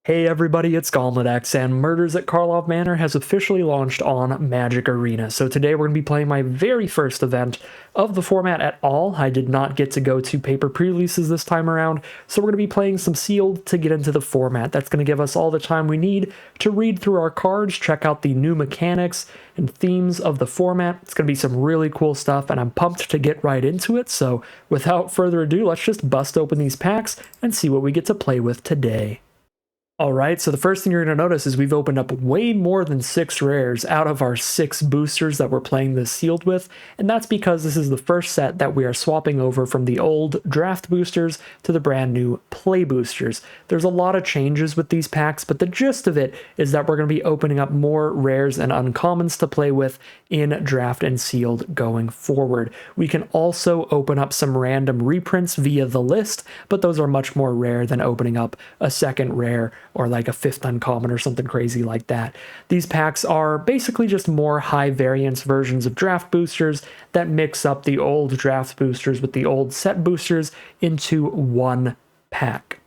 Hey everybody, it's Gauntlet and Murders at Karlov Manor has officially launched on Magic Arena. So today we're going to be playing my very first event of the format at all. I did not get to go to paper pre-releases this time around, so we're going to be playing some sealed to get into the format. That's going to give us all the time we need to read through our cards, check out the new mechanics and themes of the format. It's going to be some really cool stuff, and I'm pumped to get right into it. So without further ado, let's just bust open these packs and see what we get to play with today. Alright, so the first thing you're going to notice is we've opened up way more than 6 rares out of our 6 boosters that we're playing this sealed with, and that's because this is the first set that we are swapping over from the old draft boosters to the brand new play boosters. There's a lot of changes with these packs, but the gist of it is that we're going to be opening up more rares and uncommons to play with in draft and sealed going forward. We can also open up some random reprints via the list, but those are much more rare than opening up a second rare or like a 5th uncommon or something crazy like that. These packs are basically just more high variance versions of draft boosters that mix up the old draft boosters with the old set boosters into one pack.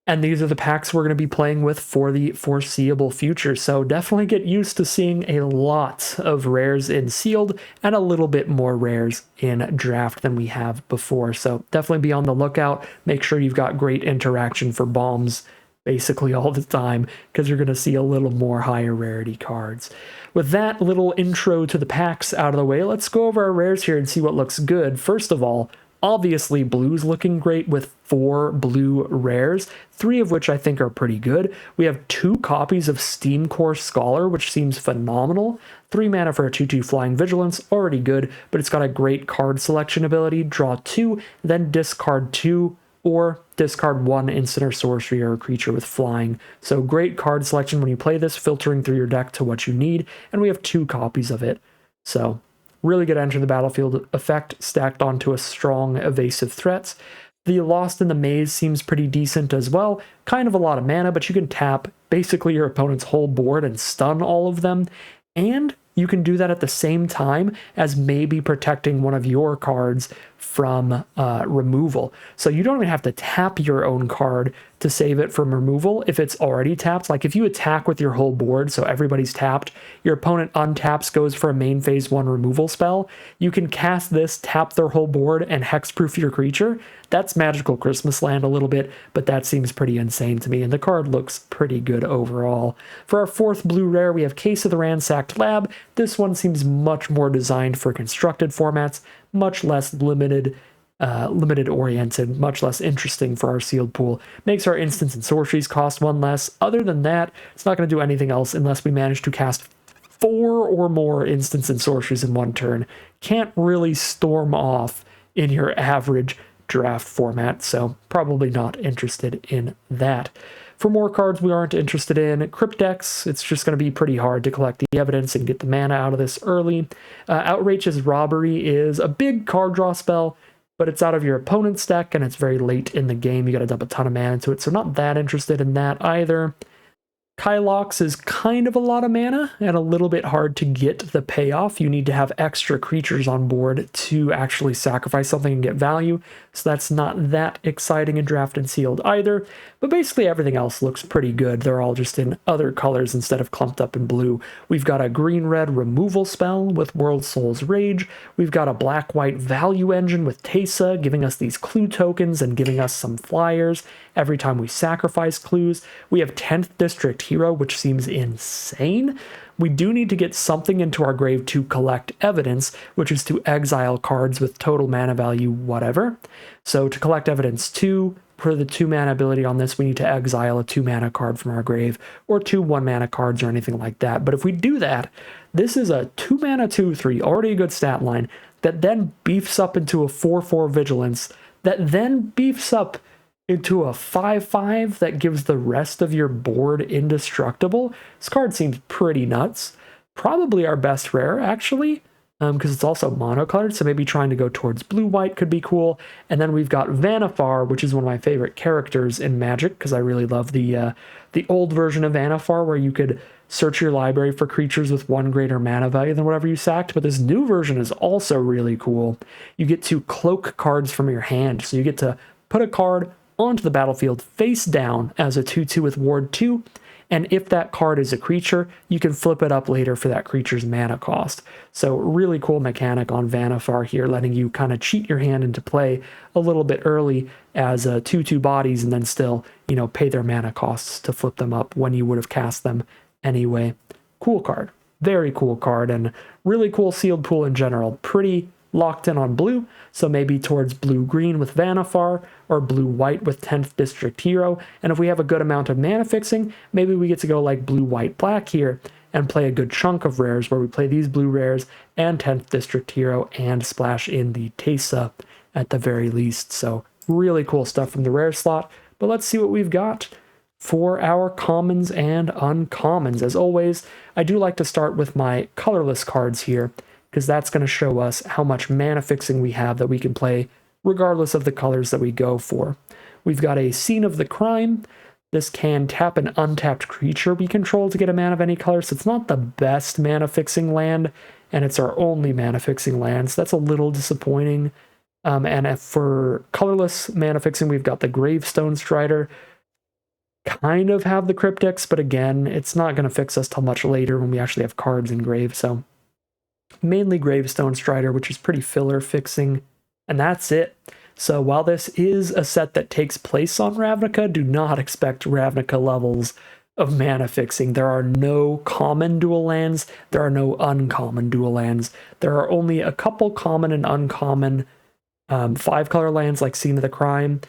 And these are the packs we're going to be playing with for the foreseeable future, so definitely get used to seeing a lot of rares in sealed and a little bit more rares in draft than we have before. So definitely be on the lookout. Make sure you've got great interaction for bombs basically all the time, because you're going to see a little more higher rarity cards. With that little intro to the packs out of the way, let's go over our rares here and see what looks good. First of all, obviously blue's looking great with 4 blue rares, 3 of which I think are pretty good. We have 2 copies of Steam Core Scholar, which seems phenomenal. 3 mana for a 2/2 Flying Vigilance, already good, but it's got a great card selection ability. Draw 2, then discard 2, or discard 1 instant or sorcery or a creature with flying. So great card selection when you play this, filtering through your deck to what you need, and we have 2 copies of it. So really good enter the battlefield effect stacked onto a strong evasive threats. The Lost in the Maze seems pretty decent as well. Kind of a lot of mana, but you can tap basically your opponent's whole board and stun all of them. And you can do that at the same time as maybe protecting one of your cards from removal. So you don't even have to tap your own card to save it from removal if it's already tapped. Like if you attack with your whole board, so everybody's tapped, your opponent untaps, goes for a main phase 1 removal spell, you can cast this, tap their whole board, and hexproof your creature. That's Magical Christmas Land a little bit, but that seems pretty insane to me, and the card looks pretty good overall. For our 4th blue rare, we have Case of the Ransacked Lab. This one seems much more designed for constructed formats, much less limited oriented, much less interesting for our sealed pool. Makes our instants and sorceries cost 1 less. Other than that, it's not going to do anything else unless we manage to cast 4 or more instants and sorceries in 1 turn. Can't really storm off in your average draft format, so probably not interested in that. For more cards we aren't interested in, Cryptex, it's just going to be pretty hard to collect the evidence and get the mana out of this early. Outrageous Robbery is a big card draw spell, but it's out of your opponent's deck and it's very late in the game. You got to dump a ton of mana into it, so not that interested in that either. Kylox is kind of a lot of mana and a little bit hard to get the payoff. You need to have extra creatures on board to actually sacrifice something and get value, so that's not that exciting in draft and sealed either. But basically everything else looks pretty good. They're all just in other colors instead of clumped up in blue. We've got a green-red removal spell with World Soul's Rage. We've got a black-white value engine with Teysa, giving us these clue tokens and giving us some flyers every time we sacrifice clues. We have 10th District Hero, which seems insane. We do need to get something into our grave to collect evidence, which is to exile cards with total mana value whatever. So to collect evidence 2, for the 2 mana ability on this, we need to exile a 2 mana card from our grave, or 2 1 mana cards or anything like that. But if we do that, this is a 2 mana 2/3, already a good stat line, that then beefs up into a 4/4 vigilance, that then beefs up into a 5/5 that gives the rest of your board indestructible. This card seems pretty nuts. Probably our best rare, actually, because it's also monocolored, so maybe trying to go towards blue-white could be cool. And then we've got Vannifar, which is one of my favorite characters in Magic, because I really love the old version of Vannifar, where you could search your library for creatures with 1 greater mana value than whatever you sacked. But this new version is also really cool. You get to cloak cards from your hand, so you get to put a card onto the battlefield face down as a 2/2 with Ward 2, and if that card is a creature, you can flip it up later for that creature's mana cost. So really cool mechanic on Vannifar here, letting you kind of cheat your hand into play a little bit early as 2/2 bodies, and then still, pay their mana costs to flip them up when you would have cast them anyway. Cool card. Very cool card, and really cool sealed pool in general. Pretty locked in on blue, so maybe towards blue-green with Vannifar, or blue-white with 10th District Hero, and if we have a good amount of mana fixing, maybe we get to go like blue-white-black here, and play a good chunk of rares where we play these blue rares and 10th District Hero, and splash in the Teysa at the very least. So really cool stuff from the rare slot, but let's see what we've got for our commons and uncommons. As always, I do like to start with my colorless cards here, because that's going to show us how much mana fixing we have that we can play regardless of the colors that we go for. We've got a Scene of the Crime. This can tap an untapped creature we control to get a mana of any color, so it's not the best mana fixing land, and it's our only mana fixing land, so that's a little disappointing. And for colorless mana fixing, we've got the Gravestone Strider. Kind of have the Cryptics, but again, it's not going to fix us till much later when we actually have cards in Grave, so mainly Gravestone Strider, which is pretty filler fixing, and that's it. So while this is a set that takes place on Ravnica, do not expect Ravnica levels of mana fixing. There are no common dual lands, there are no uncommon dual lands. There are only a couple common and uncommon 5-color lands like Scene of the Crime,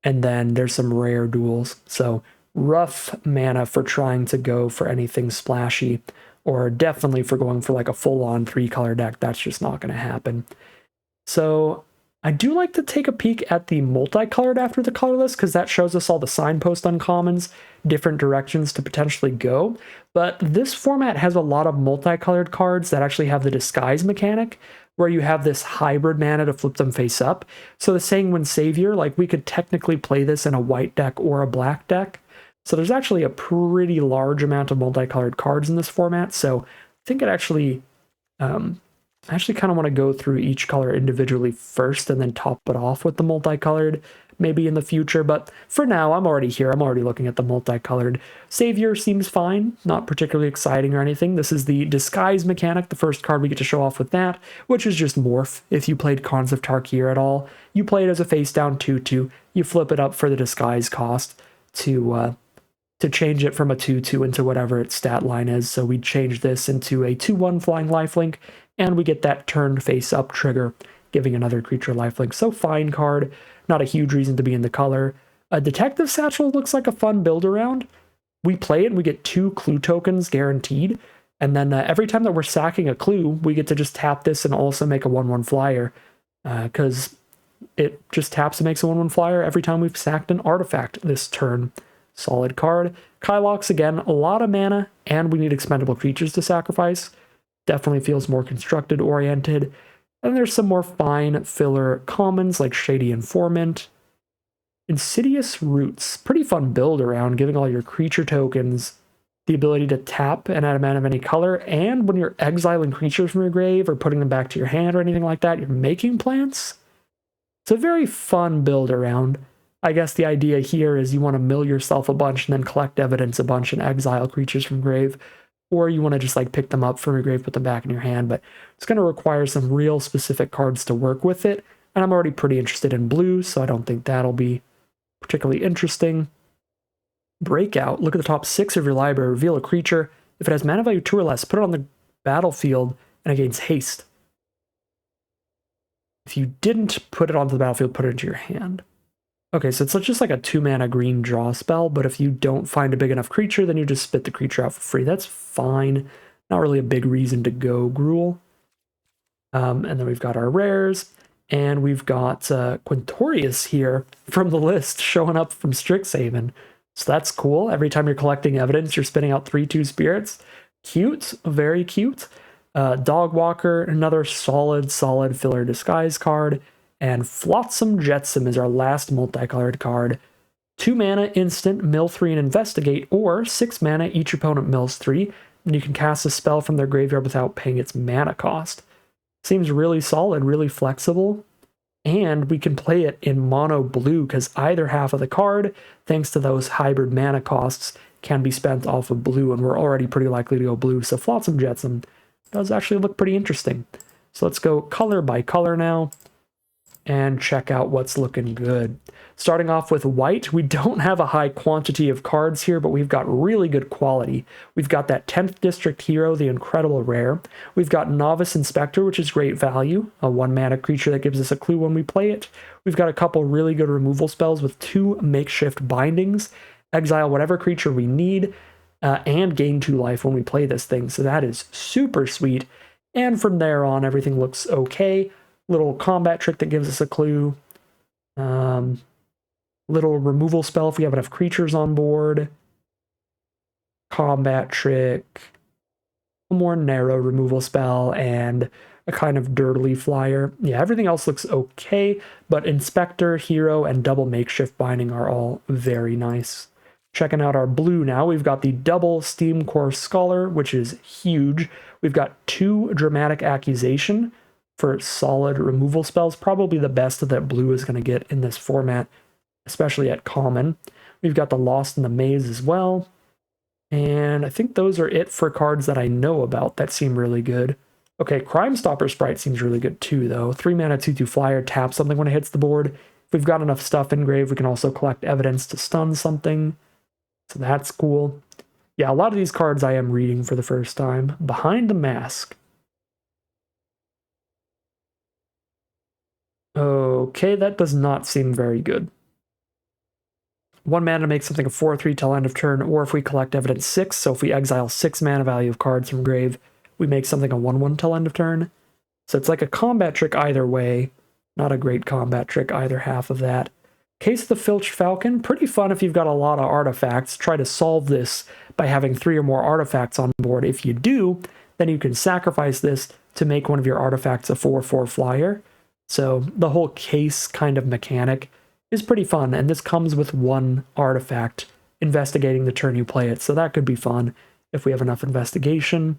and then there's some rare duals. So rough mana for trying to go for anything splashy, or definitely for going for like a full-on 3-color deck. That's just not going to happen. So I do like to take a peek at the multicolored after the colorless, because that shows us all the signpost uncommons, different directions to potentially go. But this format has a lot of multicolored cards that actually have the disguise mechanic, where you have this hybrid mana to flip them face up. So the Sanguine Savior, like we could technically play this in a white deck or a black deck. So there's actually a pretty large amount of multicolored cards in this format, so I think it actually, I actually kind of want to go through each color individually first and then top it off with the multicolored maybe in the future, but for now, I'm already here. I'm already looking at the multicolored. Savior seems fine, not particularly exciting or anything. This is the Disguise mechanic, the first card we get to show off with that, which is just Morph. If you played Khans of Tarkir at all, you play it as a face-down 2/2, you flip it up for the Disguise cost to change it from a 2/2 into whatever its stat line is. So we change this into a 2/1 flying lifelink, and we get that turned face up trigger, giving another creature lifelink. So fine card, not a huge reason to be in the color. A Detective Satchel looks like a fun build around. We play it and we get 2 clue tokens guaranteed, and then every time that we're sacking a clue, we get to just tap this and also make a 1/1 flyer, because it just taps and makes a 1/1 flyer every time we've sacked an artifact this turn. Solid card. Kylox, again, a lot of mana, and we need expendable creatures to sacrifice. Definitely feels more constructed oriented. And there's some more fine filler commons like Shady Informant. Insidious Roots. Pretty fun build around, giving all your creature tokens the ability to tap and add a mana of any color, and when you're exiling creatures from your grave or putting them back to your hand or anything like that, you're making plants. It's a very fun build around. I guess the idea here is you want to mill yourself a bunch and then collect evidence a bunch and exile creatures from grave, or you want to just like pick them up from your grave, put them back in your hand, but it's going to require some real specific cards to work with it, and I'm already pretty interested in blue, so I don't think that'll be particularly interesting. Breakout. Look at the top 6 of your library, reveal a creature. If it has mana value 2 or less, put it on the battlefield and it gains haste. If you didn't put it onto the battlefield, put it into your hand. Okay, so it's just like a 2-mana green draw spell, but if you don't find a big enough creature, then you just spit the creature out for free. That's fine. Not really a big reason to go Gruul. And then we've got our rares, and we've got Quintorius here from the list showing up from Strixhaven. So that's cool. Every time you're collecting evidence, you're spitting out 3/2 spirits. Cute, very cute. Dogwalker, another solid filler disguise card. And Flotsam Jetsam is our last multicolored card. 2 mana instant, mill 3 and investigate, or 6 mana, each opponent mills 3, and you can cast a spell from their graveyard without paying its mana cost. Seems really solid, really flexible. And we can play it in mono blue because either half of the card, thanks to those hybrid mana costs, can be spent off of blue, and we're already pretty likely to go blue, so Flotsam Jetsam does actually look pretty interesting. So let's go color by color now and check out what's looking good. Starting off with white, we don't have a high quantity of cards here, but we've got really good quality. We've got that 10th District Hero, the incredible rare. We've got Novice Inspector, which is great value, a 1-mana creature that gives us a clue when we play it. We've got a couple really good removal spells with 2 makeshift bindings, exile whatever creature we need, and gain 2 life when we play this thing, so that is super sweet. And from there on, everything looks okay. Little combat trick that gives us a clue. Little removal spell if we have enough creatures on board. Combat trick. A more narrow removal spell and a kind of dirtily flyer. Yeah, everything else looks okay, but Inspector, Hero, and double makeshift binding are all very nice. Checking out our blue now, we've got the double Steam Core Scholar, which is huge. We've got 2 Dramatic Accusation for solid removal spells, probably the best that blue is going to get in this format, especially at common. We've got the Lost in the Maze as well, and I think those are it for cards that I know about that seem really good. Okay, Crime Stopper Sprite seems really good too, though. 3-mana 2/2 flyer, tap something when it hits the board. If we've got enough stuff engraved, we can also collect evidence to stun something, so that's cool. Yeah, a lot of these cards I am reading for the first time. Behind the Mask. Okay, that does not seem very good. 1 mana to make something a 4/3 till end of turn, or if we collect evidence 6, so if we exile 6 mana value of cards from grave, we make something a 1/1 till end of turn. So it's like a combat trick either way. Not a great combat trick either half of that. Case of the Filched Falcon, pretty fun if you've got a lot of artifacts. Try to solve this by having 3 or more artifacts on board. If you do, then you can sacrifice this to make one of your artifacts a 4/4 flyer. So the whole case kind of mechanic is pretty fun, and this comes with 1 artifact investigating the turn you play it, so that could be fun if we have enough investigation.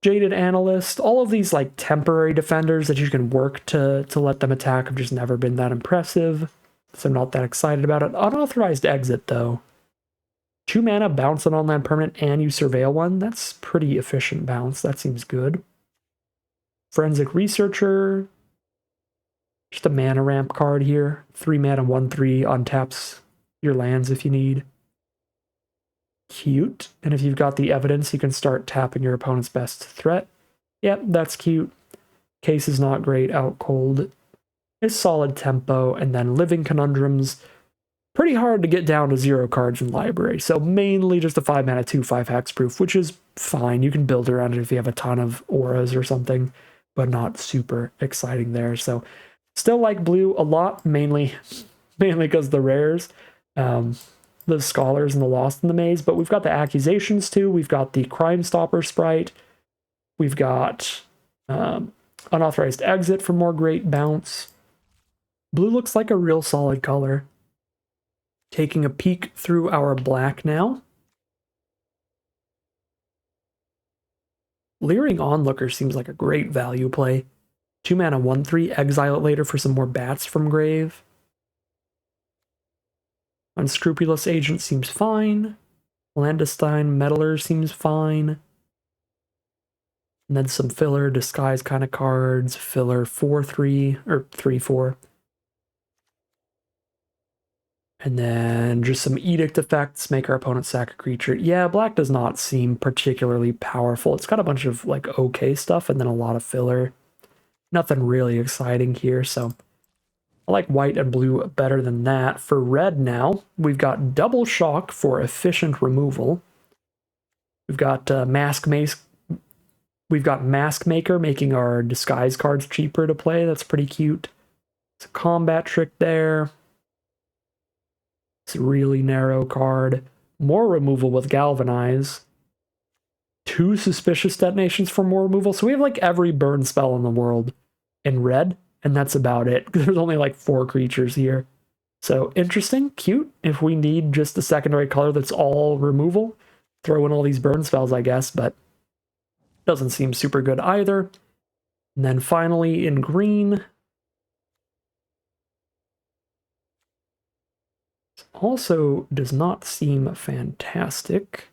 Jaded Analyst, all of these like temporary defenders that you can work to let them attack have just never been that impressive, so I'm not that excited about it. Unauthorized Exit, though. 2 mana, bounce an on-land permanent, and you surveil one. That's pretty efficient bounce. That seems good. Forensic Researcher. Just a mana ramp card here. 3 mana, 1/3, untaps your lands if you need. Cute. And if you've got the evidence, you can start tapping your opponent's best threat. Yep, that's cute. Case is not great. Out Cold is solid tempo. And then Living Conundrums. Pretty hard to get down to 0 cards in library. So mainly just a 5 mana 2/5 hexproof, which is fine. You can build around it if you have a ton of auras or something, but not super exciting there. So still like blue a lot, mainly because the rares, the Scholars and the Lost in the Maze, but we've got the Accusations too. We've got the Crime Stopper Sprite. We've got Unauthorized Exit for more great bounce. Blue looks like a real solid color. Taking a peek through our black now. Leering Onlooker seems like a great value play. 2 mana, 1/3, exile it later for some more bats from grave. Unscrupulous Agent seems fine. Clandestine Meddler seems fine. And then some filler, disguise kind of cards. Filler 4/3, or 3/4. And then just some Edict effects, make our opponent sack a creature. Yeah, black does not seem particularly powerful. It's got a bunch of like okay stuff and then a lot of filler. Nothing really exciting here, so I like white and blue better than that. For red now, we've got Double Shock for efficient removal. We've got Mask Maker making our disguise cards cheaper to play. That's pretty cute. It's a combat trick there. It's a really narrow card. More removal with Galvanize. 2 Suspicious Detonations for more removal. So we have like every burn spell in the world in red, and that's about it. There's only like 4 creatures here. So interesting, cute. If we need just a secondary color that's all removal, throw in all these burn spells, I guess, but doesn't seem super good either. And then finally in green, also does not seem fantastic.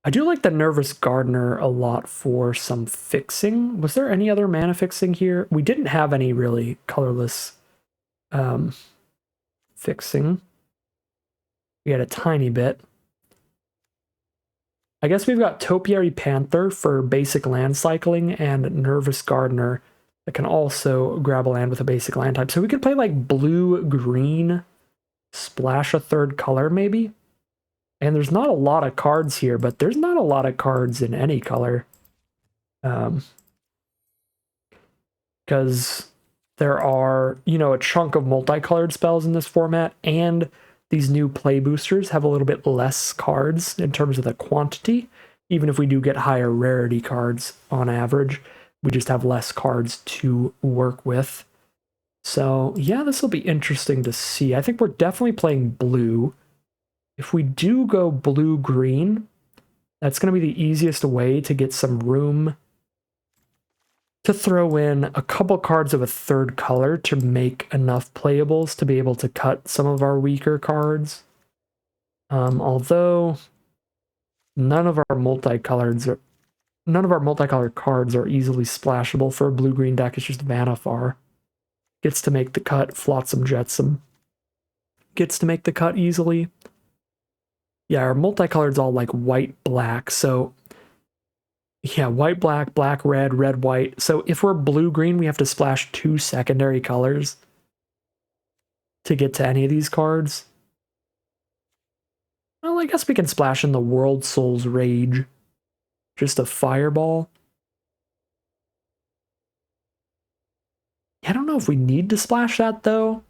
I do like the Nervous Gardener a lot for some fixing. Was there any other mana fixing here? We didn't have any really colorless fixing. We had a tiny bit. I guess we've got Topiary Panther for basic land cycling and Nervous Gardener that can also grab a land with a basic land type. So we could play like blue-green, splash a third color maybe? And there's not a lot of cards here, but there's not a lot of cards in any color. Because there are, you know, a chunk of multicolored spells in this format, and these new play boosters have a little bit less cards in terms of the quantity. Even if we do get higher rarity cards on average, we just have less cards to work with. So yeah, this will be interesting to see. I think we're definitely playing blue. If we do go blue-green, that's going to be the easiest way to get some room to throw in a couple cards of a third color to make enough playables to be able to cut some of our weaker cards. Although none of our multicolored cards are easily splashable for a blue-green deck. It's just Vanifar. Gets to make the cut. Flotsam Jetsam gets to make the cut easily. Yeah, our multicolored's all like white-black, so yeah, white-black, black-red, red-white. So if we're blue-green, we have to splash 2 secondary colors to get to any of these cards. Well, I guess we can splash in the World Soul's Rage. Just a fireball. I don't know if we need to splash that, though.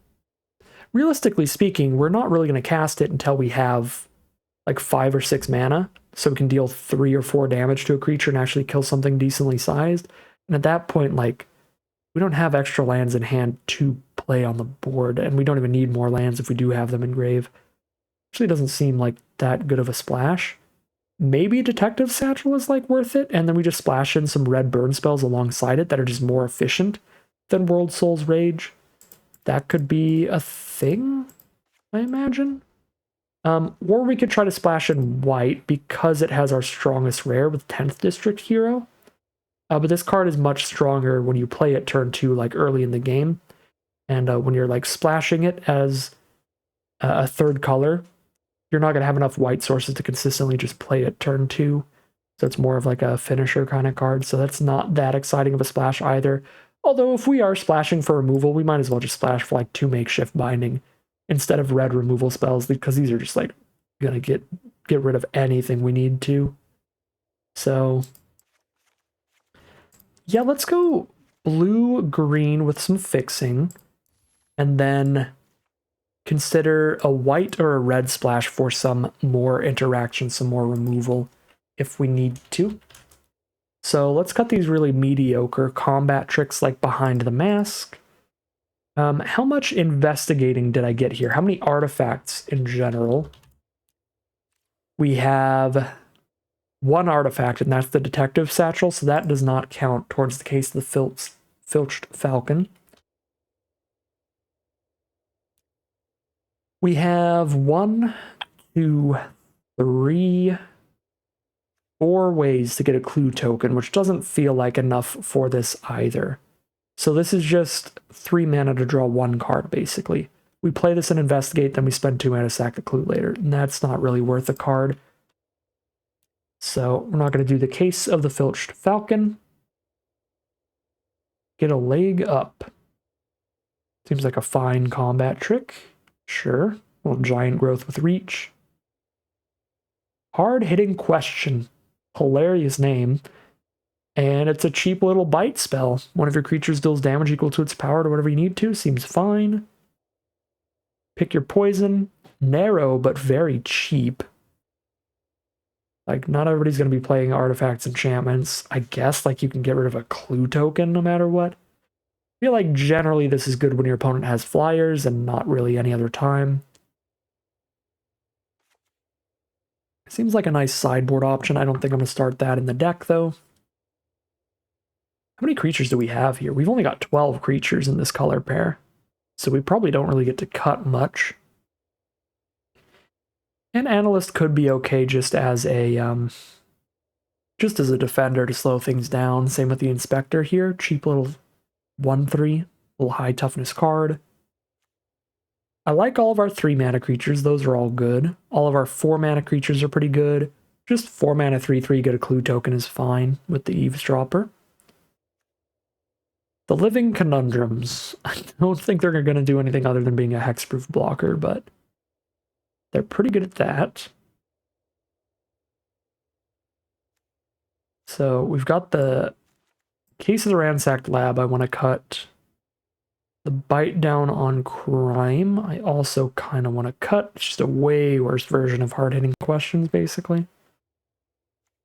Realistically speaking, we're not really going to cast it until we have like 5 or 6 mana, so we can deal 3 or 4 damage to a creature and actually kill something decently sized. And at that point, like, we don't have extra lands in hand to play on the board, and we don't even need more lands if we do have them in grave. Actually doesn't seem like that good of a splash. Maybe Detective Satchel is like worth it, and then we just splash in some red burn spells alongside it that are just more efficient than World Soul's Rage. That could be a thing, I imagine. Or we could try to splash in white because it has our strongest rare with 10th District Hero. But this card is much stronger when you play it turn 2, like early in the game. And when you're like splashing it as a third color, you're not going to have enough white sources to consistently just play it turn 2. So it's more of like a finisher kind of card. So that's not that exciting of a splash either. Although if we are splashing for removal, we might as well just splash for like 2 makeshift binding instead of red removal spells, because these are just like gonna get rid of anything we need to. So yeah, let's go blue-green with some fixing, and then consider a white or a red splash for some more interaction, some more removal if we need to. So let's cut these really mediocre combat tricks like Behind the Mask. How much investigating did I get here? How many artifacts in general? We have 1 artifact, and that's the Detective Satchel, so that does not count towards the case of the Filched Falcon. We have 1, 2, 3, 4 ways to get a clue token, which doesn't feel like enough for this either. So this is just 3 mana to draw 1 card, basically. We play this and investigate, then we spend 2 mana to sack the clue later, and that's not really worth a card. So we're not going to do the case of the Filched Falcon. Get a leg up. Seems like a fine combat trick. Sure. A little giant growth with reach. Hard-hitting question. Hilarious name. And it's a cheap little bite spell. One of your creatures deals damage equal to its power to whatever you need to. Seems fine. Pick your poison. Narrow, but very cheap. Like, not everybody's going to be playing artifacts, enchantments. I guess, like, you can get rid of a clue token no matter what. I feel like generally this is good when your opponent has flyers and not really any other time. Seems like a nice sideboard option. I don't think I'm going to start that in the deck, though. How How many creatures do we have here? We've only got 12 creatures in this color pair, so we probably don't really get to cut much. And Analyst could be okay just as a defender to slow things down. Same with the Inspector here. Cheap little 1/3, little high toughness card. I like all of our 3 mana creatures. Those are all good. All of our 4 mana creatures are pretty good. Just 4 mana 3/3 get a clue token is fine with the Eavesdropper. The Living Conundrums. I don't think they're going to do anything other than being a hexproof blocker, but they're pretty good at that. So we've got the Case of the Ransacked Lab. I want to cut the Bite Down on Crime. I also kind of want to cut. It's just a way worse version of hard-hitting questions, basically.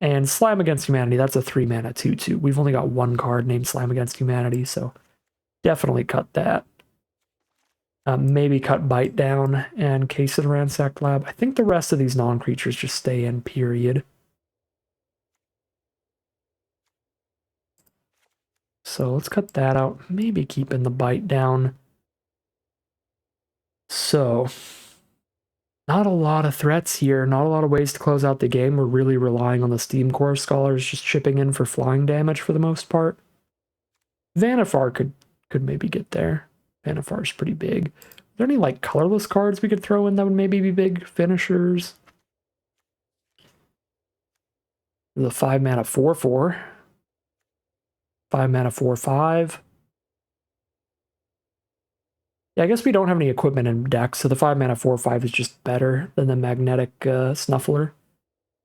And Slime Against Humanity, that's a 3 mana 2/2. We've only got 1 card named Slime Against Humanity, so definitely cut that. Maybe cut Bite Down and Case of the Ransacked Lab. I think the rest of these non-creatures just stay in, period. So let's cut that out. Maybe keep in the Bite Down. So, not a lot of threats here. Not a lot of ways to close out the game. We're really relying on the Steam Core Scholars just chipping in for flying damage for the most part. Vanifar could maybe get there. Vanifar's pretty big. Are there any like colorless cards we could throw in that would maybe be big finishers? The 5 mana 4/4. 5 mana 4/5. Yeah, I guess we don't have any equipment in deck, so the 5 mana 4/5 is just better than the Magnetic Snuffler.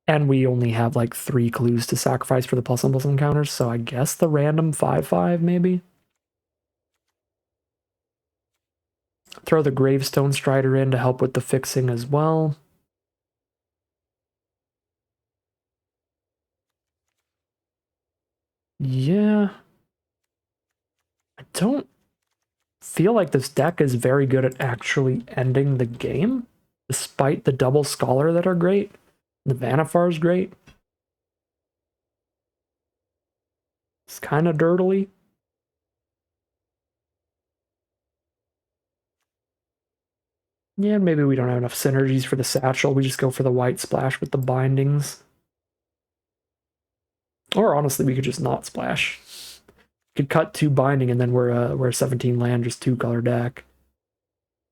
And we only have like 3 clues to sacrifice for the plus encounters, so I guess the random 5/5 maybe? Throw the Gravestone Strider in to help with the fixing as well. Yeah. I don't feel like this deck is very good at actually ending the game, despite the double Scholar that are great. The Vanifar is great. It's kind of dirtily. Yeah, maybe we don't have enough synergies for the Satchel. We just go for the white splash with the bindings. Or honestly, we could just not splash. We could cut 2 binding and then we're a 17 land, just 2 color deck.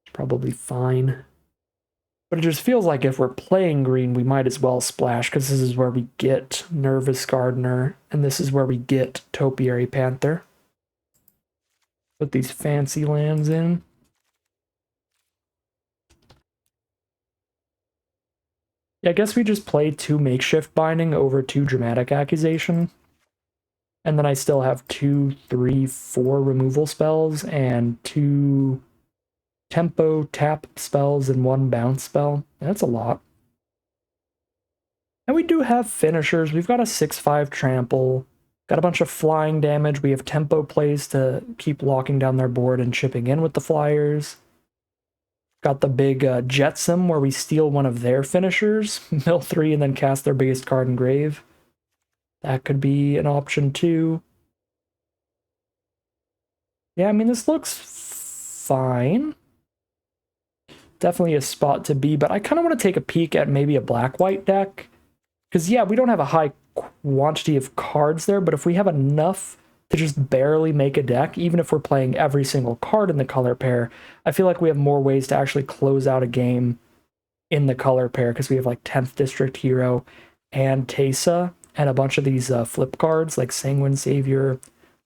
It's probably fine. But it just feels like if we're playing green, we might as well splash, because this is where we get Nervous Gardener, and this is where we get Topiary Panther. Put these fancy lands in. Yeah, I guess we just play 2 Makeshift Binding over 2 Dramatic Accusation. And then I still have 2, 3, 4 removal spells and 2 tempo tap spells and 1 bounce spell. That's a lot. And we do have finishers. We've got a 6/5 trample, got a bunch of flying damage. We have tempo plays to keep locking down their board and chipping in with the flyers. Got the big Jetsam where we steal one of their finishers, mill 3 and then cast their biggest card in grave. That could be an option too. Yeah, I mean, this looks fine. Definitely a spot to be, but I kind of want to take a peek at maybe a black-white deck. Because, yeah, we don't have a high quantity of cards there, but if we have enough to just barely make a deck, even if we're playing every single card in the color pair, I feel like we have more ways to actually close out a game in the color pair, because we have like 10th District Hero and Teysa, and a bunch of these flip cards like Sanguine Savior,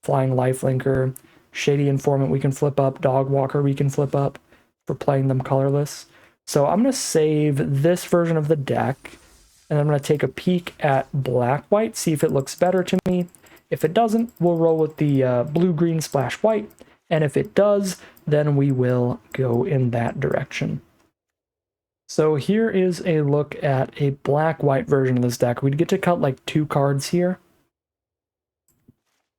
Flying Lifelinker, Shady Informant we can flip up, Dog Walker we can flip up for playing them colorless. So I'm going to save this version of the deck, and I'm going to take a peek at black-white, see if it looks better to me. If it doesn't, we'll roll with the blue-green splash white, and if it does, then we will go in that direction. So here is a look at a black-white version of this deck. We'd get to cut like 2 cards here.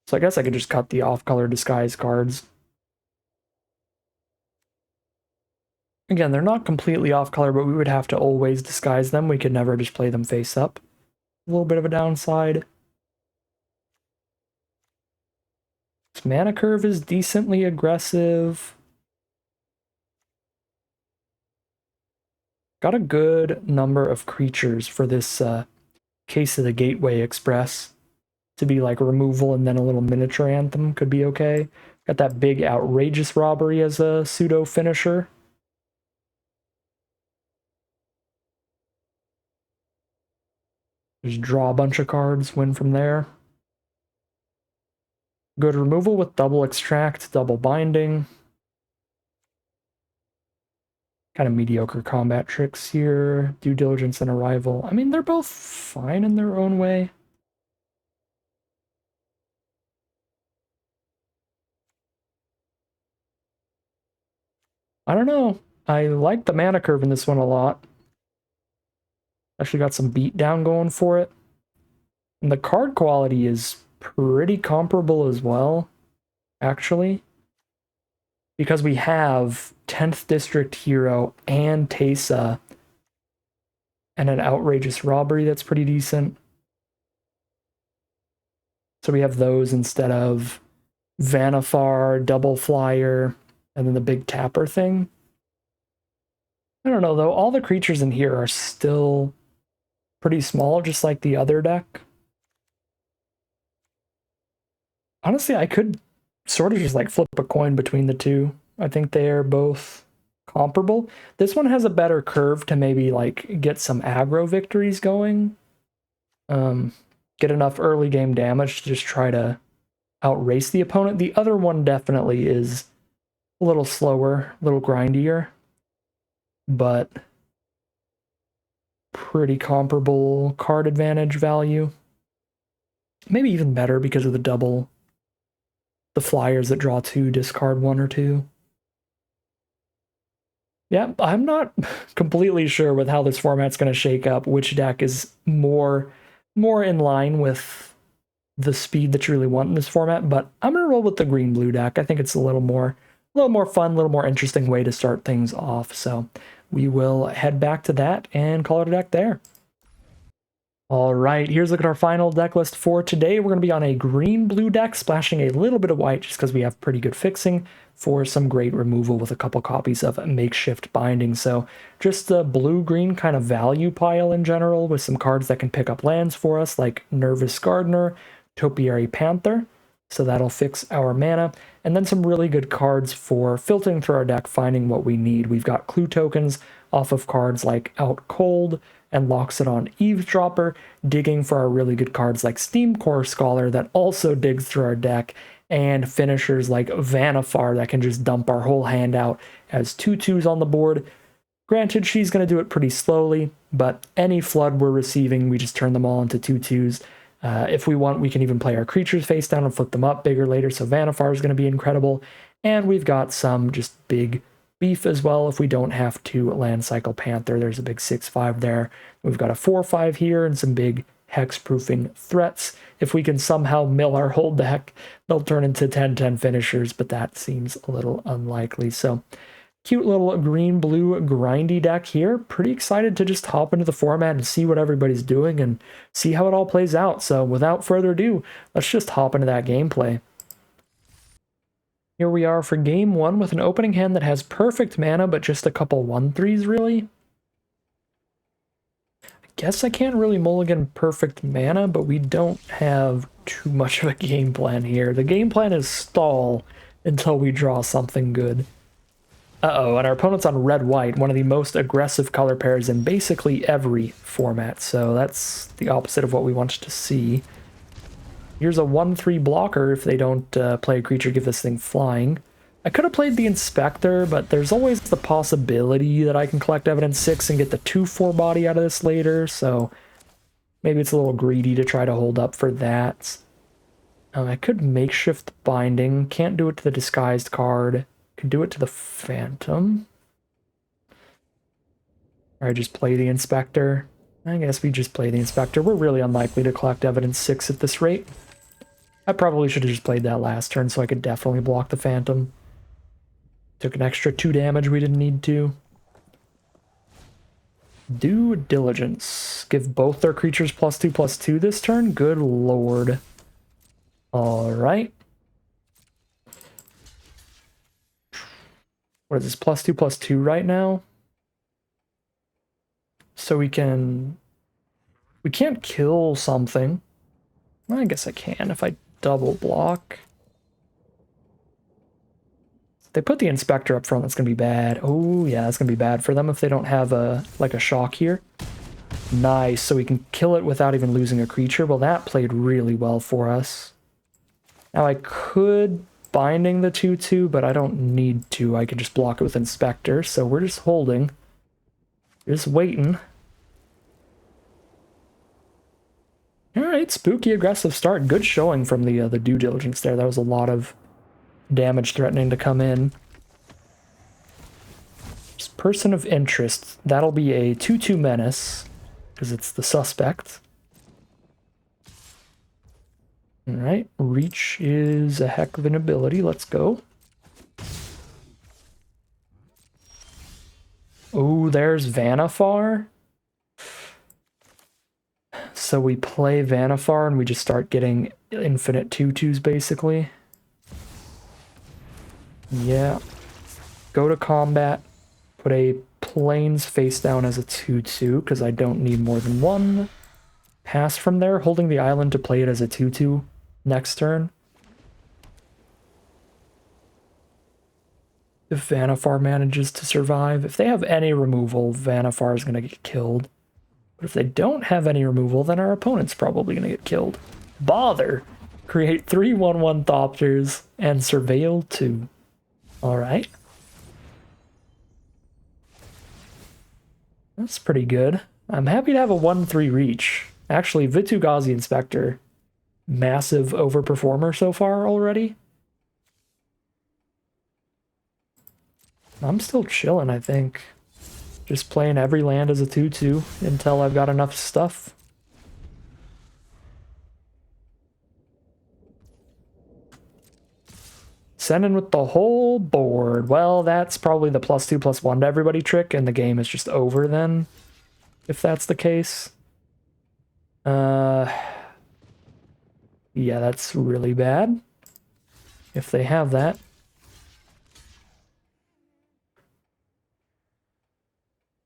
So I guess I could just cut the off-color disguise cards. Again, they're not completely off-color, but we would have to always disguise them. We could never just play them face up. A little bit of a downside. This mana curve is decently aggressive. Got a good number of creatures for this Case of the Gateway Express. To be like removal and then a little miniature anthem could be okay. Got that big outrageous robbery as a pseudo finisher. Just draw a bunch of cards, win from there. Good removal with double extract, double binding. Kind of mediocre combat tricks here. Due diligence and arrival. I mean, they're both fine in their own way. I don't know. I like the mana curve in this one a lot. Actually got some beatdown going for it. And the card quality is pretty comparable as well, actually. Because we have 10th District Hero and Teysa and an outrageous robbery that's pretty decent. So we have those instead of Vanifar, Double Flyer, and then the big tapper thing. I don't know though, all the creatures in here are still pretty small, just like the other deck. Honestly, I could sort of just like flip a coin between the two. I think they are both comparable. This one has a better curve to maybe like get some aggro victories going. Get enough early game damage to just try to outrace the opponent. The other one definitely is a little slower, a little grindier, but pretty comparable card advantage value. Maybe even better because of the flyers that draw 2, discard 1 or 2. Yeah, I'm not completely sure with how this format's going to shake up, which deck is more in line with the speed that you really want in this format, but I'm going to roll with the green-blue deck. I think it's a little more fun, a little more interesting way to start things off, so we will head back to that and call it a deck there. All right, here's a look at our final deck list for today. We're going to be on a green-blue deck, splashing a little bit of white just because we have pretty good fixing for some great removal with a couple copies of Makeshift Binding. So just the blue-green kind of value pile in general with some cards that can pick up lands for us like Nervous Gardener, Topiary Panther. So that'll fix our mana. And then some really good cards for filtering through our deck, finding what we need. We've got clue tokens off of cards like Out Cold and Loxodon Eavesdropper, digging for our really good cards like Steam Core Scholar that also digs through our deck, and finishers like Vanifar that can just dump our whole hand out as 2/2s on the board. Granted, she's going to do it pretty slowly, but any flood we're receiving, we just turn them all into 2/2s. If we want, we can even play our creatures face down and flip them up bigger later, so Vanifar is going to be incredible. And we've got some just big beef as well if we don't have to land cycle Panther. There's a big 6/5 there. We've got a 4/5 here and some big hex-proofing threats. If we can somehow mill our whole deck, they'll turn into 10/10 finishers, but that seems a little unlikely. So cute little green-blue grindy deck here. Pretty excited to just hop into the format and see what everybody's doing and see how it all plays out. So without further ado, let's just hop into that gameplay. Here we are for game 1 with an opening hand that has perfect mana, but just a couple 1/3s really. I guess I can't really mulligan perfect mana, but we don't have too much of a game plan here. The game plan is stall until we draw something good. Uh-oh, and our opponent's on red-white, one of the most aggressive color pairs in basically every format, so that's the opposite of what we want to see. Here's a 1/3 blocker if they don't play a creature, give this thing flying. I could have played the Inspector, but there's always the possibility that I can collect Evidence 6 and get the 2/4 body out of this later, so maybe it's a little greedy to try to hold up for that. I could Makeshift Binding, can't do it to the disguised card, could do it to the Phantom. Or I just play the Inspector. I guess we just play the Inspector. We're really unlikely to collect Evidence 6 at this rate. I probably should have just played that last turn so I could definitely block the Phantom. Took an extra 2 damage we didn't need to. Due Diligence. Give both their creatures +2/+2 this turn? Good lord. Alright. What is this? +2/+2 right now. So we can't kill something. Well, I guess I can if I double block. If they put the inspector up front, that's gonna be bad. Oh yeah, that's gonna be bad for them if they don't have a shock here. Nice, so we can kill it without even losing a creature. Well, that played really well for us. Now I could binding the 2/2, but I don't need to. I can just block it with inspector, so we're just holding. Just waiting. Alright, spooky aggressive start. Good showing from the due diligence there. That was a lot of damage threatening to come in. Just person of interest. That'll be a 2/2 menace, because it's the suspect. Alright, reach is a heck of an ability. Let's go. Oh, there's Vanifar. So we play Vanifar and we just start getting infinite 2/2s basically. Yeah. Go to combat. Put a plains face down as a 2/2 because I don't need more than one. Pass from there, holding the island to play it as a 2/2 next turn. If Vanifar manages to survive. If they have any removal, Vanifar is going to get killed. But if they don't have any removal, then our opponent's probably going to get killed. Bother! Create 3/1/1 Thopters and Surveil 2. Alright. That's pretty good. I'm happy to have a 1/3 reach. Actually, Vitu-Ghazi Inspector. Massive overperformer so far already. I'm still chilling, I think. Just playing every land as a 2/2 until I've got enough stuff. Sending with the whole board. Well, that's probably the +2/+1 to everybody trick, and the game is just over then, if that's the case. Yeah, that's really bad. If they have that.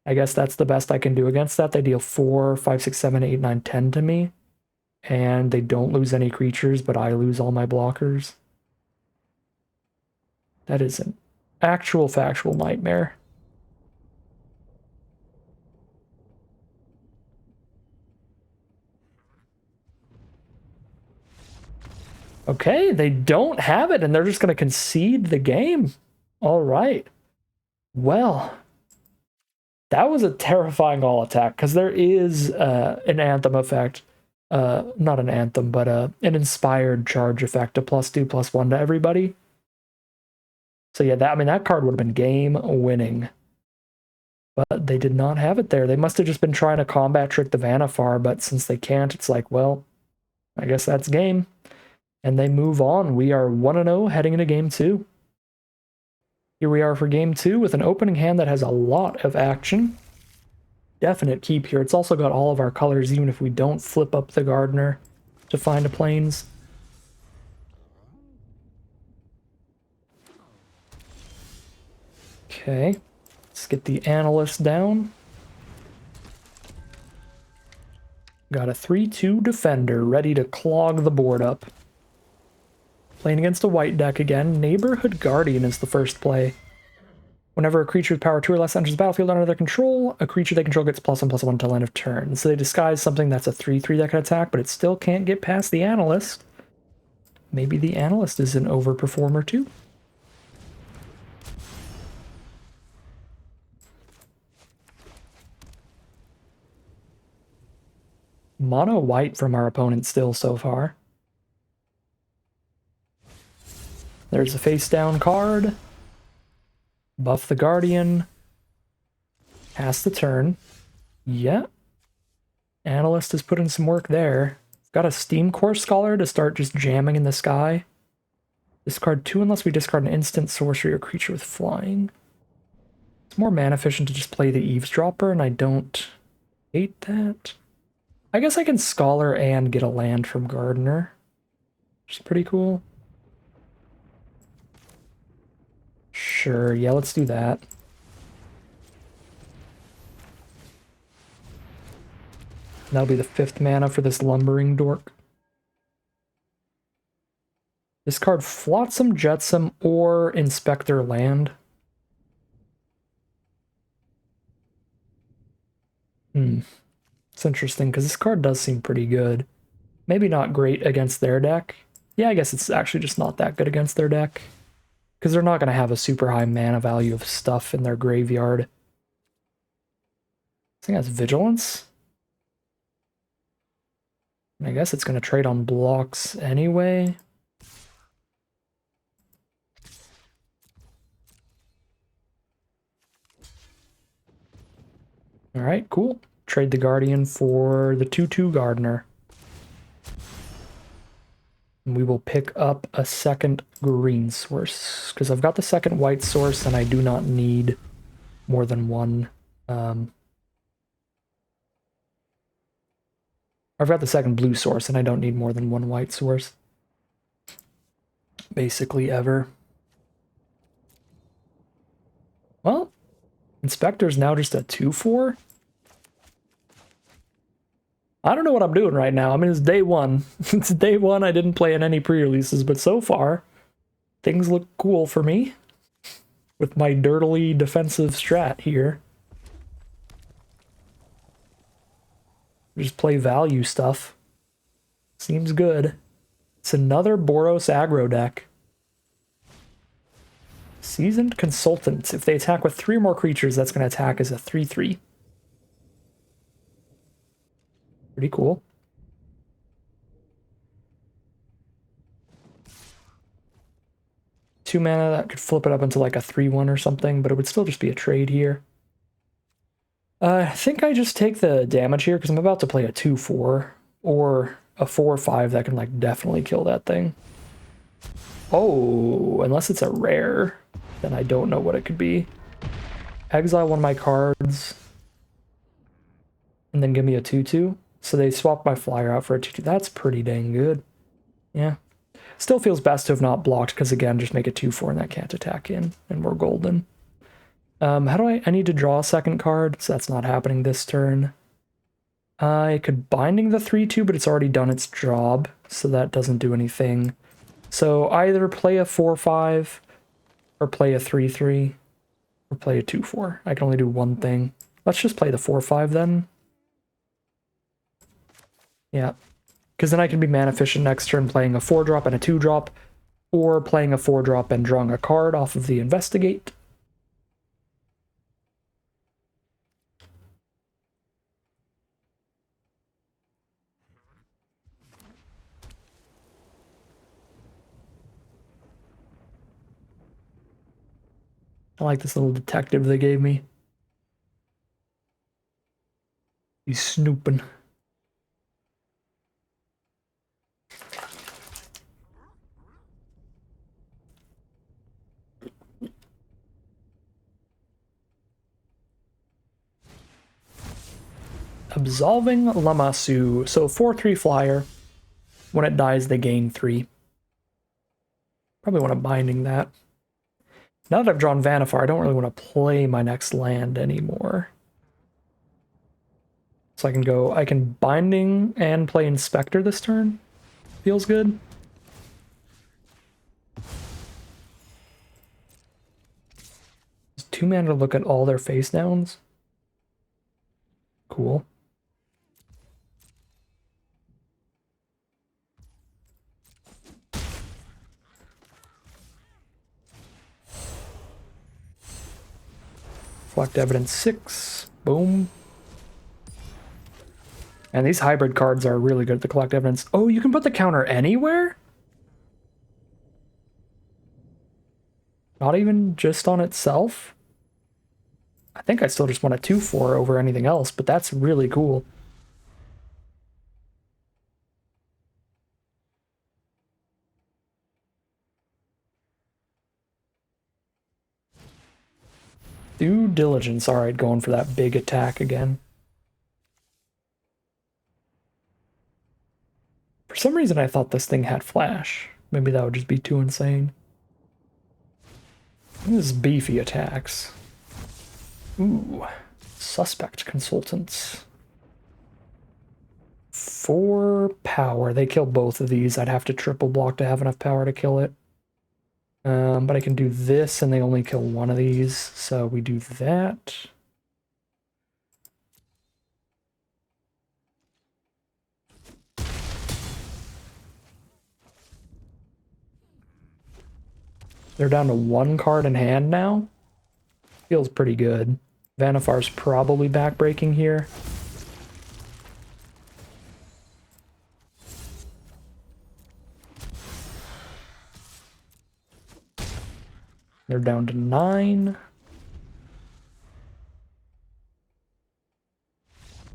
I guess that's the best I can do against that. They deal 4, 5, 6, 7, 8, 9, 10 to me. And they don't lose any creatures, but I lose all my blockers. That is an actual factual nightmare. Okay, they don't have it, and they're just going to concede the game. All right. Well, that was a terrifying all attack, because there is an Anthem effect. Not an Anthem, but an inspired charge effect, a +2/+1 to everybody. So yeah, that card would have been game winning. But they did not have it there. They must have just been trying to combat trick the Vanifar, but since they can't, it's like, well, I guess that's game. And they move on. We are 1-0 heading into game 2. Here we are for game 2 with an opening hand that has a lot of action. Definite keep here. It's also got all of our colors, even if we don't flip up the Gardener to find a plains. Okay, let's get the Analyst down. Got a 3/2 Defender ready to clog the board up. Playing against a white deck again. Neighborhood Guardian is the first play. Whenever a creature with power 2 or less enters the battlefield under their control, a creature they control gets +1/+1 till end of turn. So they disguise something that's a 3/3 that can attack, but it still can't get past the Analyst. Maybe the Analyst is an overperformer too. Mono white from our opponent still so far. There's a face down card. Buff the Guardian. Pass the turn. Yeah. Analyst is putting some work there. Got a Steam Core Scholar to start just jamming in the sky. Discard 2 unless we discard an instant, sorcery, or creature with flying. It's more mana efficient to just play the Eavesdropper, and I don't hate that. I guess I can Scholar and get a land from Gardener, which is pretty cool. Sure, yeah, let's do that. That'll be the 5th mana for this Lumbering Dork. Discard Flotsam, Jetsam, or Inspector Land. It's interesting, because this card does seem pretty good. Maybe not great against their deck. Yeah, I guess it's actually just not that good against their deck. Because they're not going to have a super high mana value of stuff in their graveyard. This thing has Vigilance. I guess it's going to trade on blocks anyway. Alright, cool. Trade the Guardian for the 2/2 Gardener. And we will pick up a second green source, because I've got the second white source and I do not need more than one. I've got the second blue source and I don't need more than one white source. Basically ever. Well, Inspector's now just a 2/4. I don't know what I'm doing right now. I mean, it's day one. It's day one. I didn't play in any pre-releases, but so far, things look cool for me. With my dirtily defensive strat here. Just play value stuff. Seems good. It's another Boros aggro deck. Seasoned Consultant. If they attack with 3 or more creatures, that's going to attack as a 3/3. Pretty cool. Two mana, that could flip it up into like a 3/1 or something, but it would still just be a trade here. I think I just take the damage here because I'm about to play a 2/4 or a 4/5 that can like definitely kill that thing. Oh, unless it's a rare, then I don't know what it could be. Exile one of my cards and then give me a 2/2. So they swapped my flyer out for a 2/2. That's pretty dang good. Yeah. Still feels best to have not blocked because, again, just make a 2/4 and that can't attack in, and we're golden. How do I need to draw a second card, so that's not happening this turn. I could Binding the 3/2, but it's already done its job, so that doesn't do anything. So either play a 4/5, or play a 3/3, or play a 2/4. I can only do one thing. Let's just play the 4/5 then. Yeah, because then I can be mana efficient next turn playing a 4-drop and a 2-drop, or playing a 4-drop and drawing a card off of the Investigate. I like this little detective they gave me. He's snooping. Absolving Lamassu. So 4/3 flyer. When it dies, they gain 3. Probably want to Binding that. Now that I've drawn Vannifar, I don't really want to play my next land anymore. So I can Binding and play Inspector this turn. Feels good. It's 2 mana to look at all their face downs. Cool. Collect Evidence 6. Boom. And these hybrid cards are really good at the Collect Evidence. Oh, you can put the counter anywhere? Not even just on itself? I think I still just want a 2/4 over anything else, but that's really cool. Due Diligence. Alright, going for that big attack again. For some reason I thought this thing had flash. Maybe that would just be too insane. This is beefy attacks. Ooh, suspect consultants. 4 power. They kill both of these. I'd have to triple block to have enough power to kill it. But I can do this and they only kill one of these, so we do that. They're down to 1 card in hand now. Feels pretty good. Vanifar's probably backbreaking here. They're down to 9.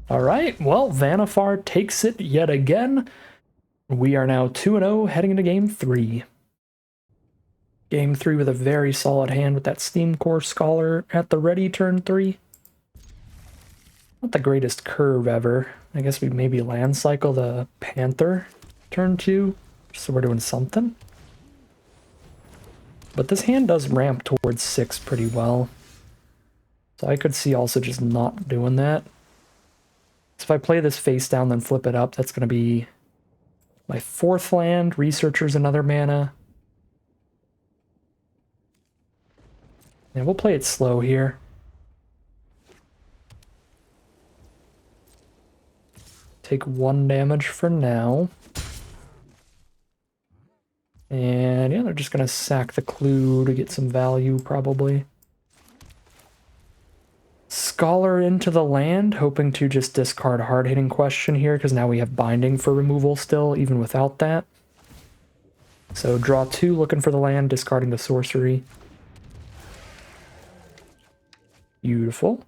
All right, well, Vanifar takes it yet again. We are now 2-0 heading into game 3. Game 3 with a very solid hand with that Steam Core Scholar at the ready turn 3. Not the greatest curve ever. I guess we maybe land cycle the Panther turn 2, so we're doing something. But this hand does ramp towards 6 pretty well. So I could see also just not doing that. So if I play this face down, then flip it up, that's going to be my 4th land. Researcher's another mana. And we'll play it slow here. Take 1 damage for now. And yeah, they're just going to sack the clue to get some value, probably. Scholar into the land, hoping to just discard hard-hitting question here, because now we have binding for removal still, even without that. So draw 2, looking for the land, discarding the sorcery. Beautiful.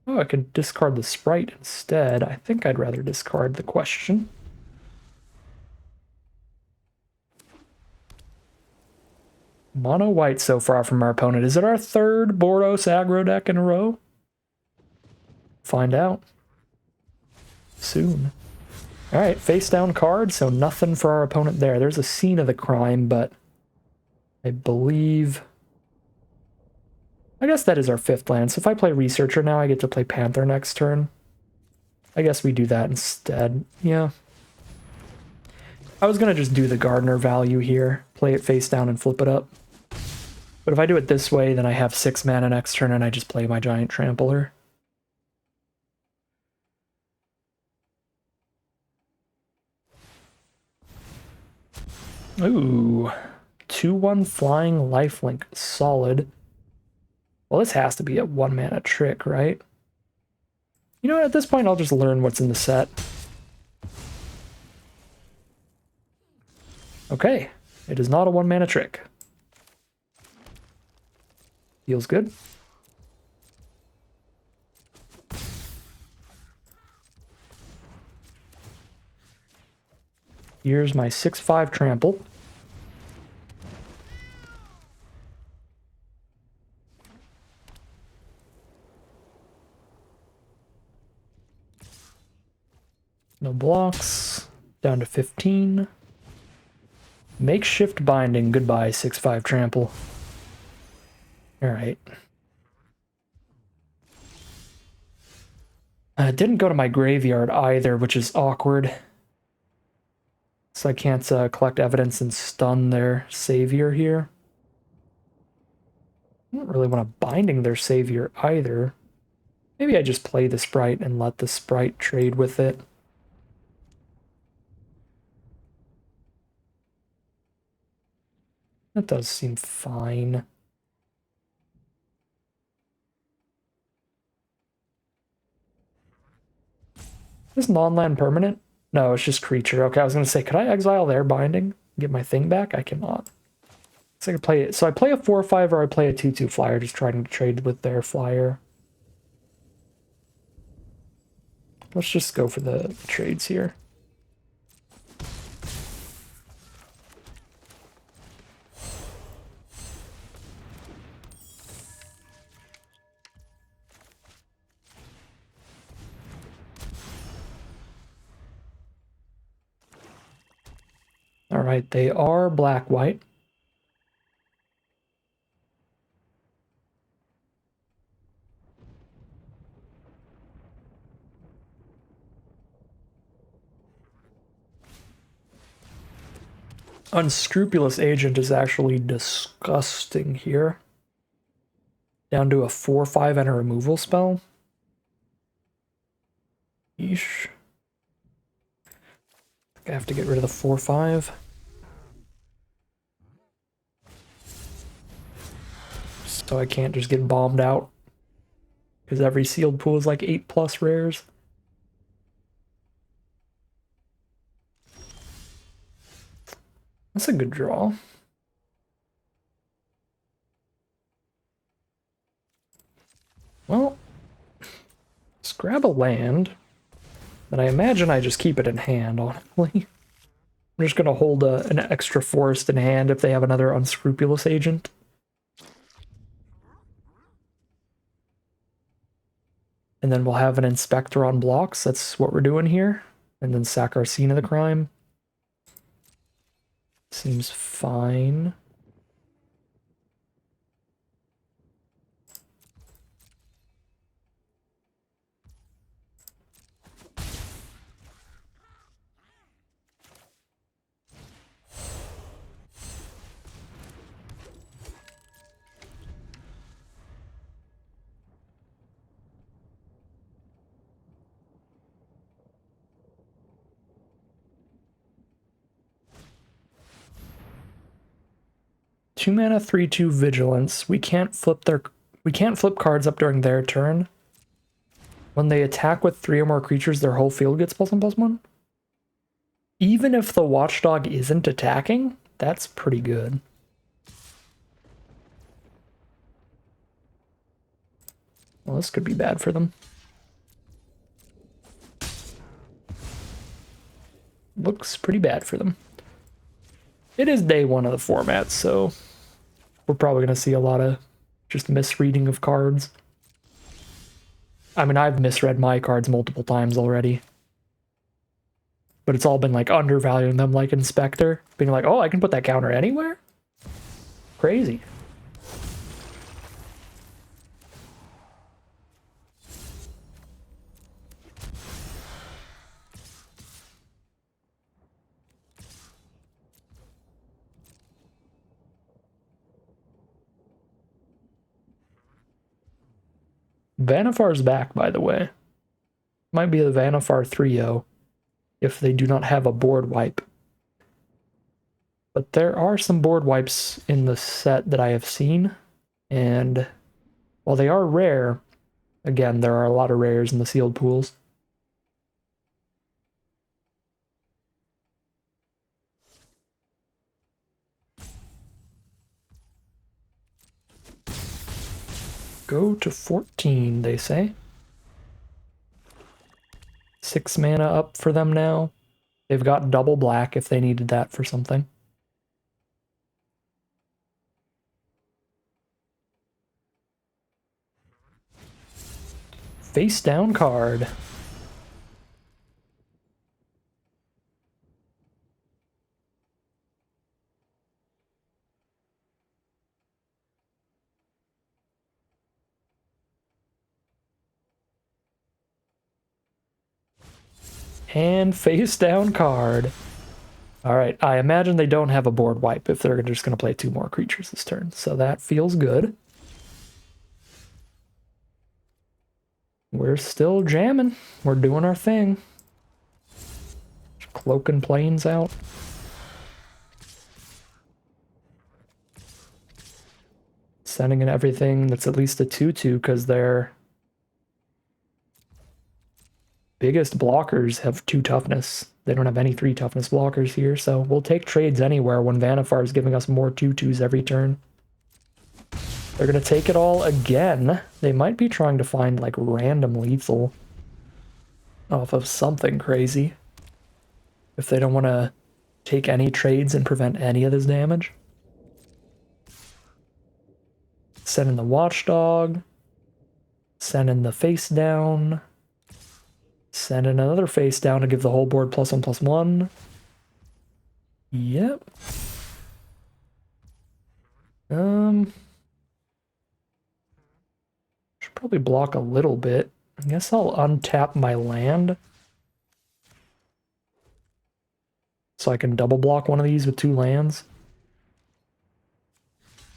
Oh, I could discard the sprite instead. I think I'd rather discard the question. Mono white so far from our opponent. Is it our 3rd Boros aggro deck in a row? Find out soon. All right, face down card, so nothing for our opponent there. There's a scene of the crime, but I believe... I guess that is our 5th land. So if I play Researcher now, I get to play Panther next turn. I guess we do that instead. Yeah. I was going to just do the Gardener value here. Play it face down and flip it up. But if I do it this way, then I have 6 mana next turn and I just play my Giant Trampler. Ooh. 2/1 flying lifelink. Solid. Well, this has to be a 1 mana trick, right? You know what, at this point I'll just learn what's in the set. Okay, it is not a 1 mana trick. Feels good. Here's my 6/5 trample. No blocks. Down to 15. Makeshift binding. Goodbye, 6/5 trample. Alright. Didn't go to my graveyard either, which is awkward. So I can't collect evidence and stun their savior here. I don't really want to binding their savior either. Maybe I just play the sprite and let the sprite trade with it. That does seem fine. Is non-land permanent? No, it's just creature. Okay, I was going to say, could I exile their binding? Get my thing back? I cannot. So I can play it. So I play a 4/5 or I play a 2/2 flyer, just trying to trade with their flyer. Let's just go for the trades here. All right, they are black-white. Unscrupulous Agent is actually disgusting here. Down to a 4/5 and a removal spell. Yeesh. I have to get rid of the 4/5. So I can't just get bombed out. Because every sealed pool is like 8+ rares. That's a good draw. Well, let's grab a land. But I imagine I just keep it in hand, honestly. I'm just going to hold an extra forest in hand if they have another Unscrupulous Agent. And then we'll have an Inspector on blocks. That's what we're doing here. And then sack our Scene of the Crime. Seems fine. Two mana, 3/2 Vigilance. We can't flip cards up during their turn. When they attack with 3 or more creatures, their whole field gets +1/+1. Even if the Watchdog isn't attacking, that's pretty good. Well, this could be bad for them. Looks pretty bad for them. It is day 1 of the format, so we're probably going to see a lot of just misreading of cards. I mean, I've misread my cards multiple times already. But it's all been like undervaluing them like Inspector. Being like, oh, I can put that counter anywhere? Crazy. Vanifar's back, by the way. Might be the Vanifar 3-0 if they do not have a board wipe. But there are some board wipes in the set that I have seen, and while they are rare, again, there are a lot of rares in the sealed pools. Go to 14, they say. 6 mana up for them now. They've got double black if they needed that for something. Face down card. And face down card. Alright, I imagine they don't have a board wipe if they're just going to play 2 more creatures this turn, so that feels good. We're still jamming. We're doing our thing. Cloak and Plains out. Sending in everything that's at least a 2/2 because their biggest blockers have 2 toughness. They don't have any 3 toughness blockers here, so we'll take trades anywhere when Vanifar is giving us more 2/2s every turn. They're going to take it all again. They might be trying to find, like, random lethal off of something crazy. If they don't want to take any trades and prevent any of this damage. Send in the Watchdog. Send in the face down. Send in another face down to give the whole board +1/+1. Yep. Should probably block a little bit. I guess I'll untap my land. So I can double block one of these with 2 lands.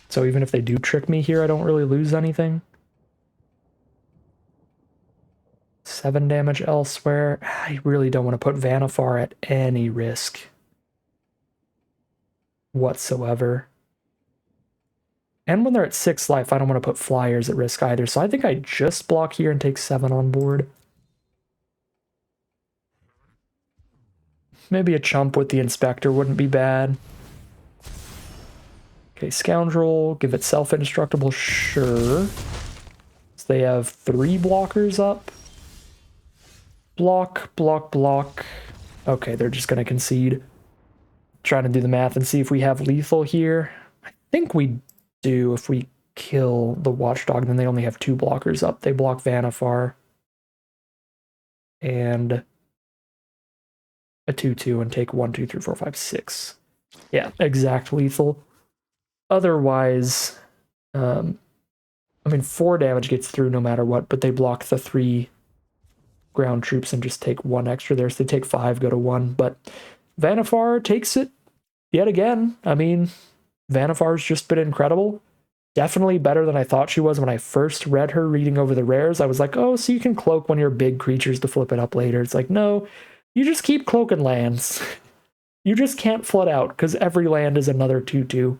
So even if they do trick me here, I don't really lose anything. 7 damage elsewhere. I really don't want to put Vanifar at any risk whatsoever. And when they're at 6 life, I don't want to put flyers at risk either. So I think I just block here and take 7 on board. Maybe a chump with the Inspector wouldn't be bad. Okay, Scoundrel, give it self-indestructible, sure. So they have 3 blockers up. Block, block, block. Okay, they're just going to concede. Trying to do the math and see if we have lethal here. I think we do. If we kill the Watchdog, then they only have 2 blockers up. They block Vanifar. And a 2/2 and take 1, 2, 3, 4, 5, 6. Yeah, exact lethal. Otherwise, I mean, 4 damage gets through no matter what, but they block the 3 ground troops and just take 1 extra there. So they take 5, go to 1. But Vanifar takes it yet again. I mean, Vanifar's just been incredible. Definitely better than I thought she was when I first read her reading over the rares. I was like, oh, so you can cloak one of your big creatures to flip it up later. It's like, no, you just keep cloaking lands. You just can't flood out because every land is another 2/2.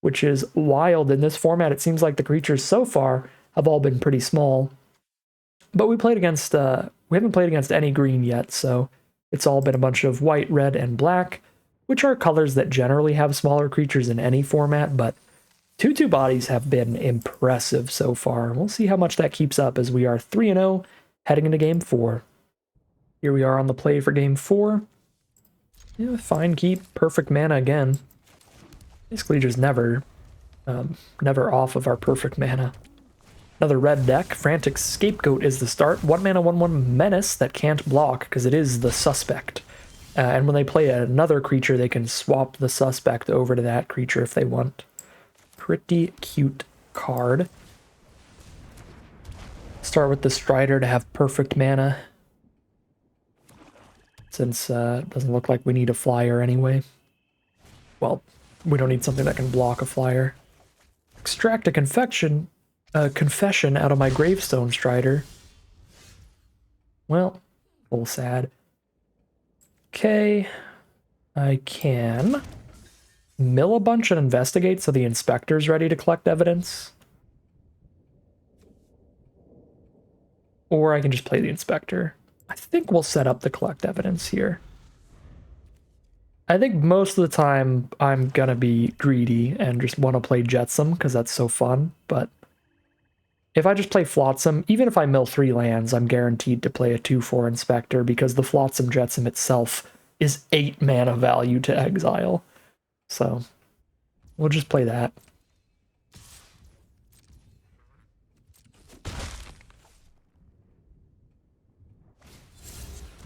Which is wild in this format. It seems like the creatures so far have all been pretty small. But we haven't played against any green yet, so it's all been a bunch of white, red, and black, which are colors that generally have smaller creatures in any format, but 2/2 bodies have been impressive so far. We'll see how much that keeps up as we are 3-0 heading into Game 4. Here we are on the play for Game 4. Yeah, fine keep, perfect mana again. Basically just never off of our perfect mana. Another red deck. Frantic Scapegoat is the start. 1 mana, 1/1 menace that can't block because it is the suspect. And when they play another creature, they can swap the suspect over to that creature if they want. Pretty cute card. Start with the Strider to have perfect mana. Since it doesn't look like we need a flyer anyway. Well, we don't need something that can block a flyer. Extract a confession out of my gravestone, Strider. Well, full sad. Okay, I can mill a bunch and investigate so the Inspector's ready to collect evidence. Or I can just play the Inspector. I think we'll set up the collect evidence here. I think most of the time I'm gonna be greedy and just want to play Jetsam because that's so fun, but if I just play Flotsam, even if I mill 3 lands, I'm guaranteed to play a 2/4 Inspector because the Flotsam Jetsam itself is 8 mana value to exile. So we'll just play that.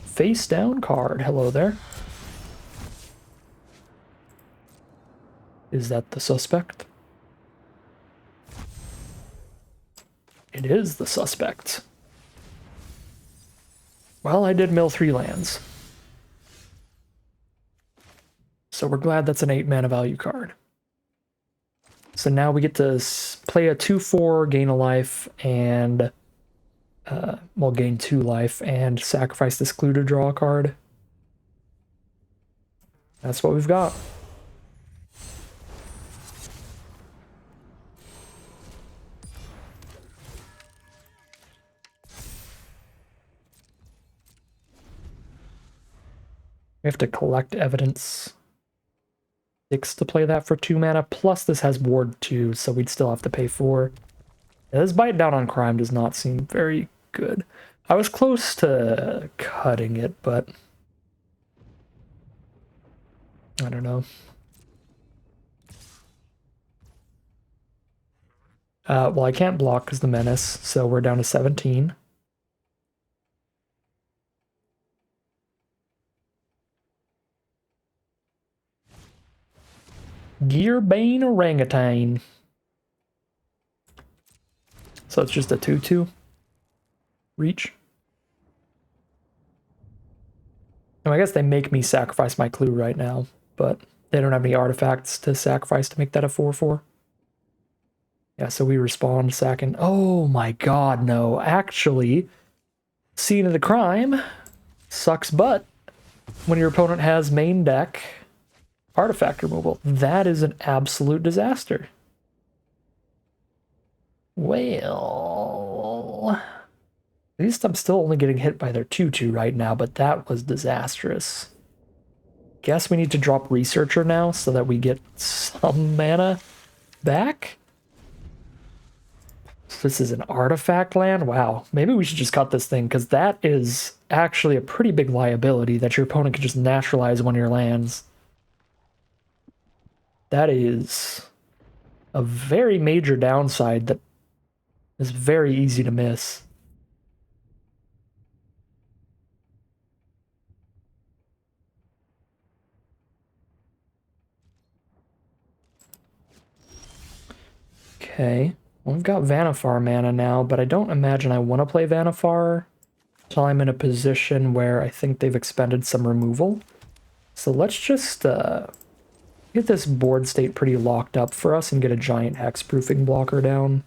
Face down card. Hello there. Is that the suspect? It is the suspect. Well, I did mill 3 lands. So we're glad that's an 8 mana value card. So now we get to play a 2/4, gain a life, and well, gain 2 life, and sacrifice this clue to draw a card. That's what we've got. We have to collect evidence 6 to play that for 2 mana, plus this has ward 2, so we'd still have to pay 4. Yeah, this bite down on crime does not seem very good. I was close to cutting it, but I don't know. Well, I can't block because the menace, so we're down to 17. Gearbane Orangutan. So it's just a 2/2. Reach. I guess they make me sacrifice my clue right now, but they don't have any artifacts to sacrifice to make that a 4/4. Yeah, so we respond second. Oh my god, no. Actually, scene of the crime sucks butt when your opponent has main deck artifact removal. That is an absolute disaster. Well, at least I'm still only getting hit by their 2/2 right now, but that was disastrous. Guess we need to drop Researcher now so that we get some mana back. So this is an artifact land? Wow. Maybe we should just cut this thing, because that is actually a pretty big liability that your opponent can just naturalize one of your lands. That is a very major downside that is very easy to miss. Okay. Well, we've got Vanifar mana now, but I don't imagine I want to play Vanifar until I'm in a position where I think they've expended some removal. So let's just get this board state pretty locked up for us and get a giant hexproofing blocker down.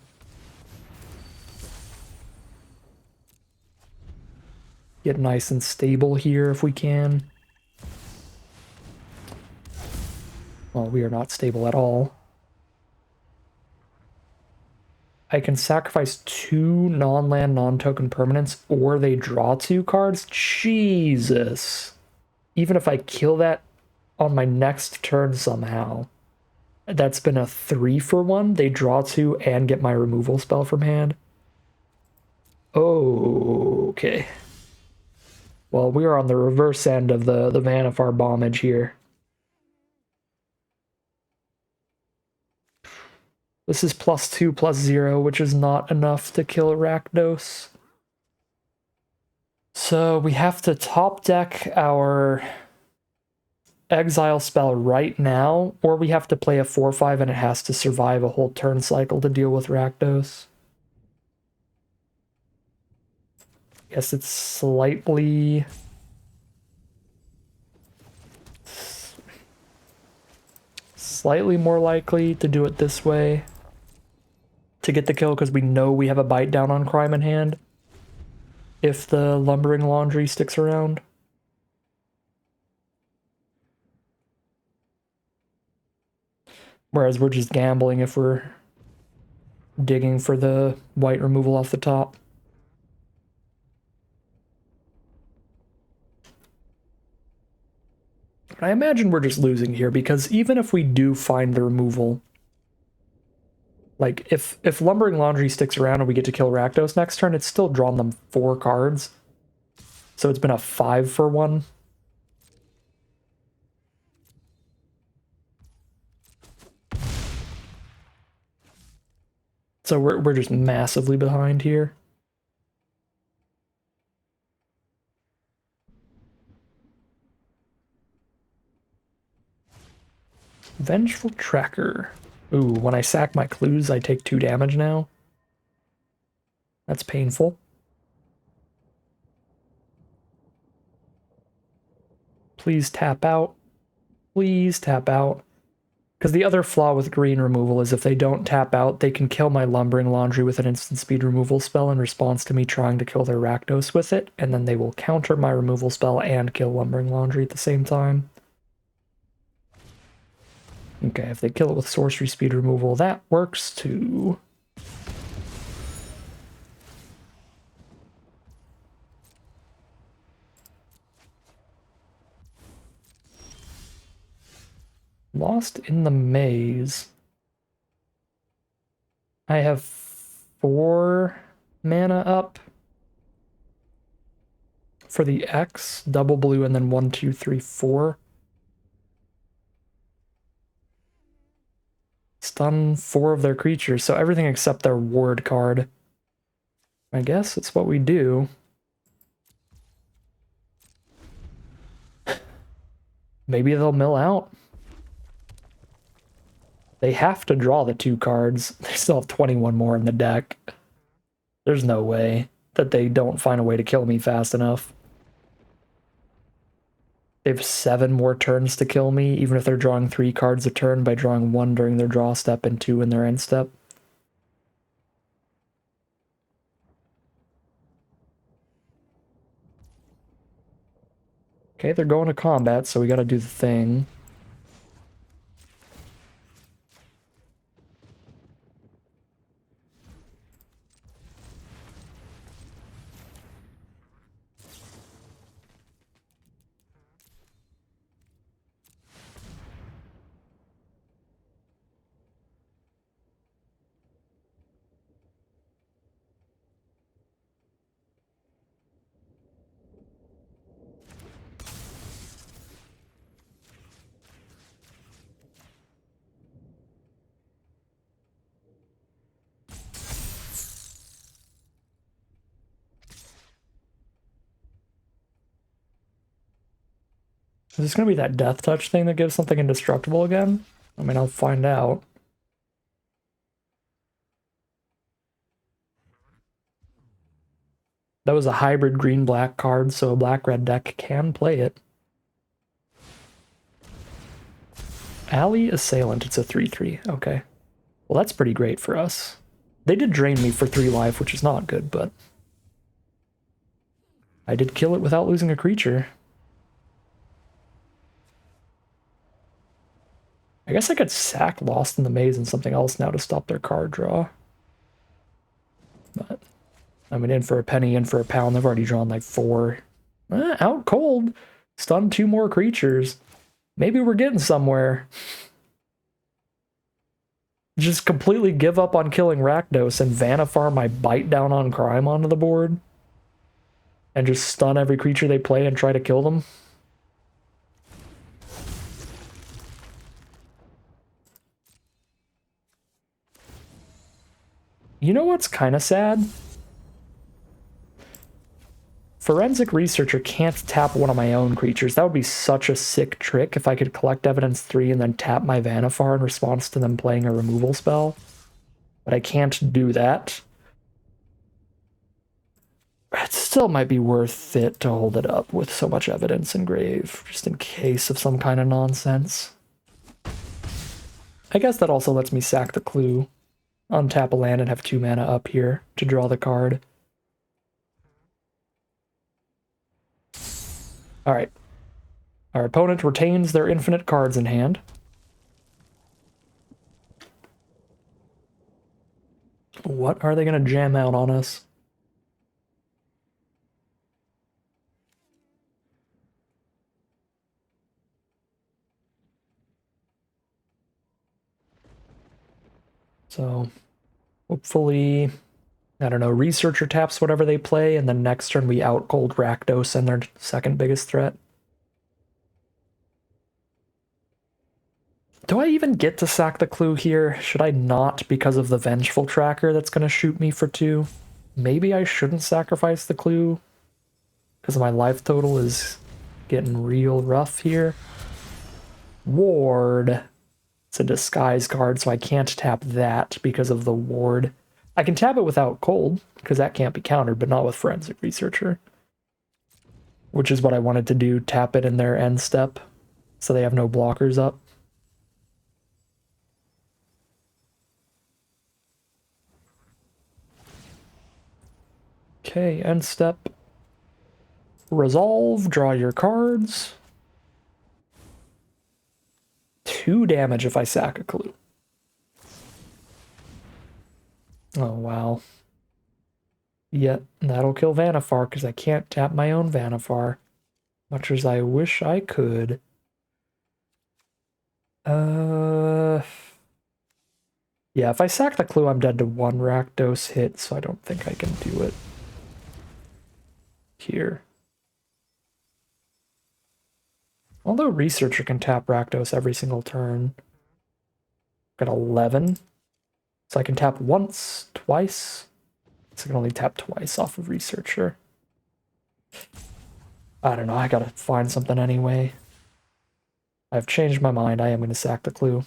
Get nice and stable here if we can. Well, we are not stable at all. I can sacrifice 2 non-land, non-token permanents, or they draw 2 cards? Jesus. Even if I kill that on my next turn somehow, that's been a 3/1. They draw 2 and get my removal spell from hand. Oh, okay. Well, we are on the reverse end of the Vanifar bombage here. This is +2/+0, which is not enough to kill Rakdos. So we have to top deck our exile spell right now, or we have to play a 4/5 and it has to survive a whole turn cycle to deal with Rakdos. Guess it's slightly more likely to do it this way to get the kill, because we know we have a bite down on crime in hand if the Lumbering Laundry sticks around. Whereas we're just gambling if we're digging for the white removal off the top. I imagine we're just losing here, because even if we do find the removal, like if Lumbering Laundry sticks around and we get to kill Rakdos next turn, it's still drawn them 4 cards. So it's been a 5/1. So we're just massively behind here. Vengeful Tracker. Ooh, when I sack my clues, I take 2 damage now. That's painful. Please tap out. Please tap out. Because the other flaw with green removal is if they don't tap out, they can kill my Lumbering Laundry with an instant speed removal spell in response to me trying to kill their Rakdos with it, and then they will counter my removal spell and kill Lumbering Laundry at the same time. Okay, if they kill it with sorcery speed removal, that works too. Lost in the Maze. I have 4 mana up for the X, double blue, and then 1, 2, 3, 4. Stun 4 of their creatures, so everything except their ward card. I guess it's what we do. Maybe they'll mill out. They have to draw the 2 cards. They still have 21 more in the deck. There's no way that they don't find a way to kill me fast enough. They have 7 more turns to kill me, even if they're drawing 3 cards a turn by drawing 1 during their draw step and 2 in their end step. Okay, they're going to combat, so we gotta do the thing. Is this gonna be that death touch thing that gives something indestructible again? I mean, I'll find out. That was a hybrid green-black card, so a black-red deck can play it. Alley Assailant, it's a 3/3. Okay. Well, that's pretty great for us. They did drain me for 3 life, which is not good, but I did kill it without losing a creature. I guess I could sack Lost in the Maze and something else now to stop their card draw. But, I mean, in for a penny, in for a pound. They've already drawn like 4. Out cold. Stun 2 more creatures. Maybe we're getting somewhere. Just completely give up on killing Rakdos and Vannifar my Bite Down on Crime onto the board. And just stun every creature they play and try to kill them. You know what's kind of sad? Forensic Researcher can't tap one of my own creatures. That would be such a sick trick if I could collect Evidence 3 and then tap my Vannifar in response to them playing a removal spell. But I can't do that. It still might be worth it to hold it up with so much evidence in grave, just in case of some kind of nonsense. I guess that also lets me sack the clue. Untap a land and have 2 mana up here to draw the card. Alright. Our opponent retains their infinite cards in hand. What are they going to jam out on us? So, hopefully, I don't know, Researcher taps whatever they play, and then next turn we out cold Rakdos and their second biggest threat. Do I even get to sack the clue here? Should I not because of the Vengeful Tracker that's going to shoot me for 2? Maybe I shouldn't sacrifice the clue because my life total is getting real rough here. Ward. It's a disguise card, so I can't tap that because of the ward. I can tap it without cold, because that can't be countered, but not with Forensic Researcher. Which is what I wanted to do, tap it in their end step, so they have no blockers up. Okay, end step. Resolve, draw your cards. 2 damage if I sack a clue. Oh, wow. Yet, that'll kill Vannifar, because I can't tap my own Vannifar. Much as I wish I could. Yeah, if I sack the clue, I'm dead to 1 Rakdos hit, so I don't think I can do it here. Although Researcher can tap Rakdos every single turn. Got 11. So I can tap once, twice. So I can only tap twice off of Researcher. I don't know, I gotta find something anyway. I've changed my mind, I am gonna sack the clue.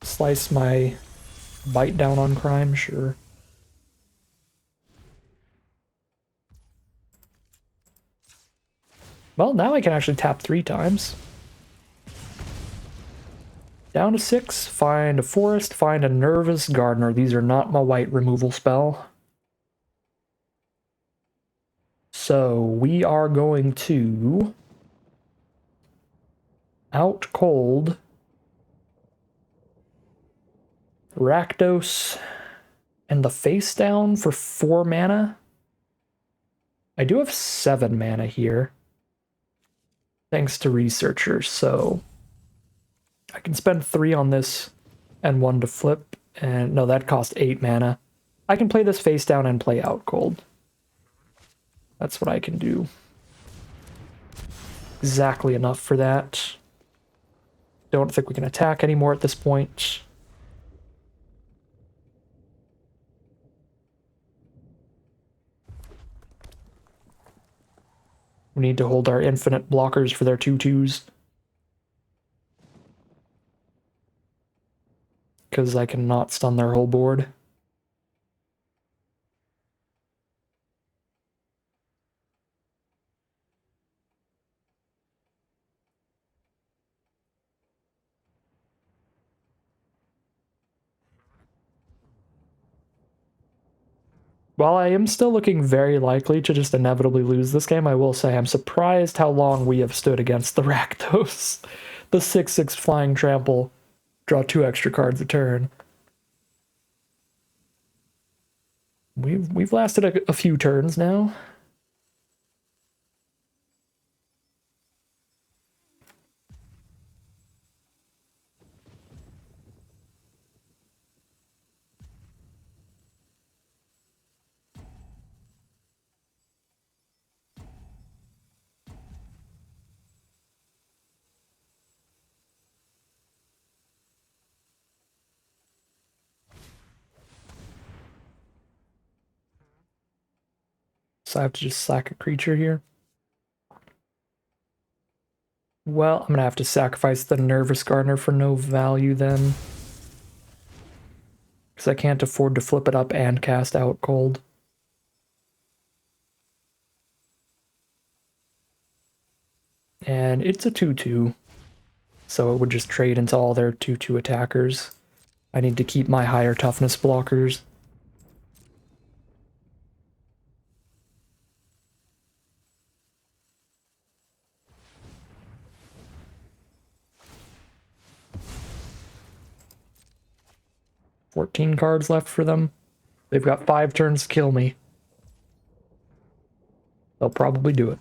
Slice my Bite down on crime, sure. Well, now I can actually tap 3 times. Down to 6, find a forest, find a nervous gardener. These are not my white removal spell. So we are going to out cold Rakdos and the face down for 4 mana. I do have 7 mana here, thanks to researchers, so I can spend 3 on this and 1 to flip, and no, that cost 8 mana. I can play this face down and play out cold. That's what I can do. Exactly enough for that. Don't think we can attack anymore at this point. We need to hold our infinite blockers for their 2/2s. Because I cannot stun their whole board. While I am still looking very likely to just inevitably lose this game, I will say I'm surprised how long we have stood against the Rakdos. The 6/6 flying trample. Draw 2 extra cards a turn. We've lasted a few turns now. So I have to just sack a creature here. Well, I'm gonna have to sacrifice the Nervous Gardener for no value then. Because I can't afford to flip it up and cast out cold. And it's a 2/2. So it would just trade into all their 2/2 attackers. I need to keep my higher toughness blockers. $14 cards left for them. They've got 5 turns to kill me. They'll probably do it.